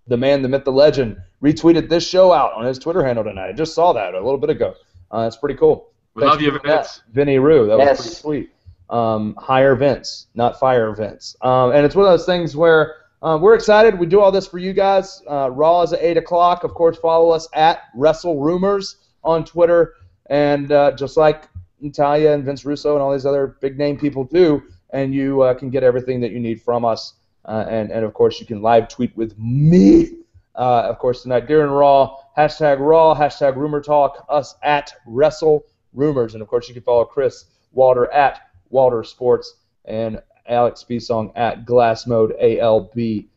the man, the myth, the legend, retweeted this show out on his Twitter handle tonight. I just saw that a little bit ago. It's pretty cool. We love you, Vince. Vinny Roo. That was pretty sweet. Hire Vince, not fire Vince. And it's one of those things where we're excited. We do all this for you guys. Raw is at 8 o'clock. Of course, follow us at WrestleRumors on Twitter. And just like Natalia and Vince Russo and all these other big-name people do, and you can get everything that you need from us. And of course, you can live tweet with me. Of course, tonight during Raw, hashtag Rumor Talk, us at WrestleRumors. And of course, you can follow Chris Walter at Walter Sports and Alex B. Song at Glass Mode ALB.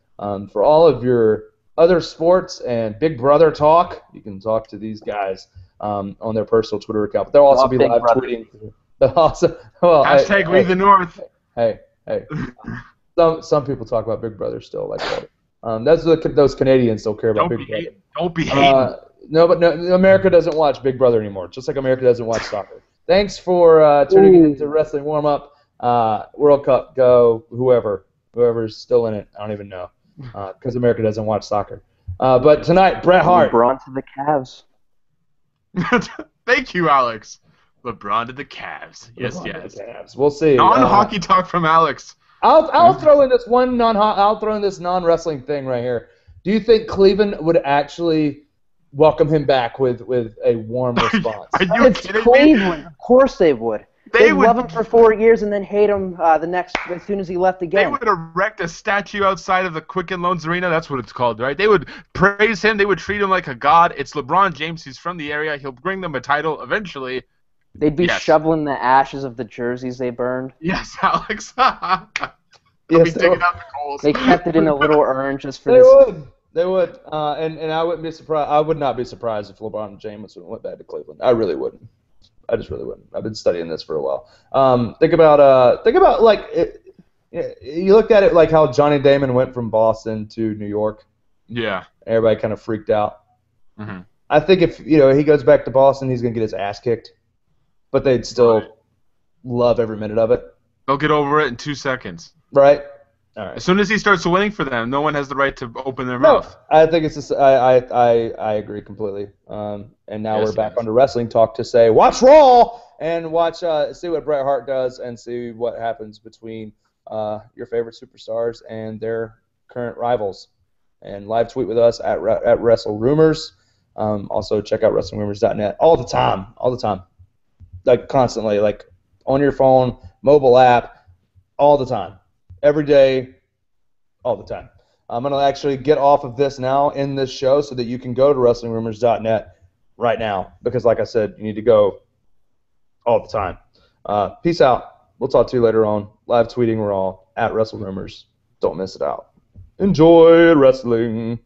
For all of your other sports and Big Brother talk, you can talk to these guys on their personal Twitter account. But they'll also be live tweeting. Hashtag We the North. Hey. Some people talk about Big Brother still, like that. Those Canadians don't care about Big Brother. Don't be hating. No, America doesn't watch Big Brother anymore, just like America doesn't watch soccer. Thanks for tuning in to Wrestling Warm-Up. World Cup, go, whoever's still in it, I don't even know, because America doesn't watch soccer. But tonight, Bret Hart. LeBron to the Cavs. Thank you, Alex. LeBron to the Cavs. Yes. Cavs. We'll see. Non-hockey talk from Alex. I'll throw in this non-wrestling thing right here. Do you think Cleveland would actually welcome him back with a warm response? Are you It's kidding Cleveland. me? Of course they would. They'd love him for 4 years and then hate him as soon as he left They again. would erect a statue outside of the Quicken Loans Arena. That's what it's called, right? They would praise him. They would treat him like a god. It's LeBron James. He's from the area. He'll bring them a title eventually. They'd be Yes. shoveling the ashes of the jerseys they burned. Yes, Alex. They'll Yes, be digging out the coals. They kept it in a little urn just for They this. would. They would. And I wouldn't be surprised. I would not be surprised if LeBron James went back to Cleveland. I really wouldn't. I just really wouldn't. I've been studying this for a while. Think about like you looked at it like how Johnny Damon went from Boston to New York. Yeah. Everybody kind of freaked out. Mm-hmm. I think if he goes back to Boston, he's gonna get his ass kicked, but they'd still love every minute of it. They'll get over it in 2 seconds. Right. All right. As soon as he starts winning for them, no one has the right to open their No, mouth. I think it's just, I agree completely. And now Yes, we're back yes. onto wrestling talk to say watch Raw and watch see what Bret Hart does and see what happens between your favorite superstars and their current rivals. And live tweet with us at WrestlingRumors. Also check out WrestlingRumors.net all the time, like constantly, like on your phone, mobile app, all the time, every day, all the time. I'm going to actually get off of this now in this show so that you can go to WrestlingRumors.net right now because, like I said, you need to go all the time. Peace out. We'll talk to you later on. Live tweeting, we're all at WrestleRumors. Don't miss it out. Enjoy wrestling.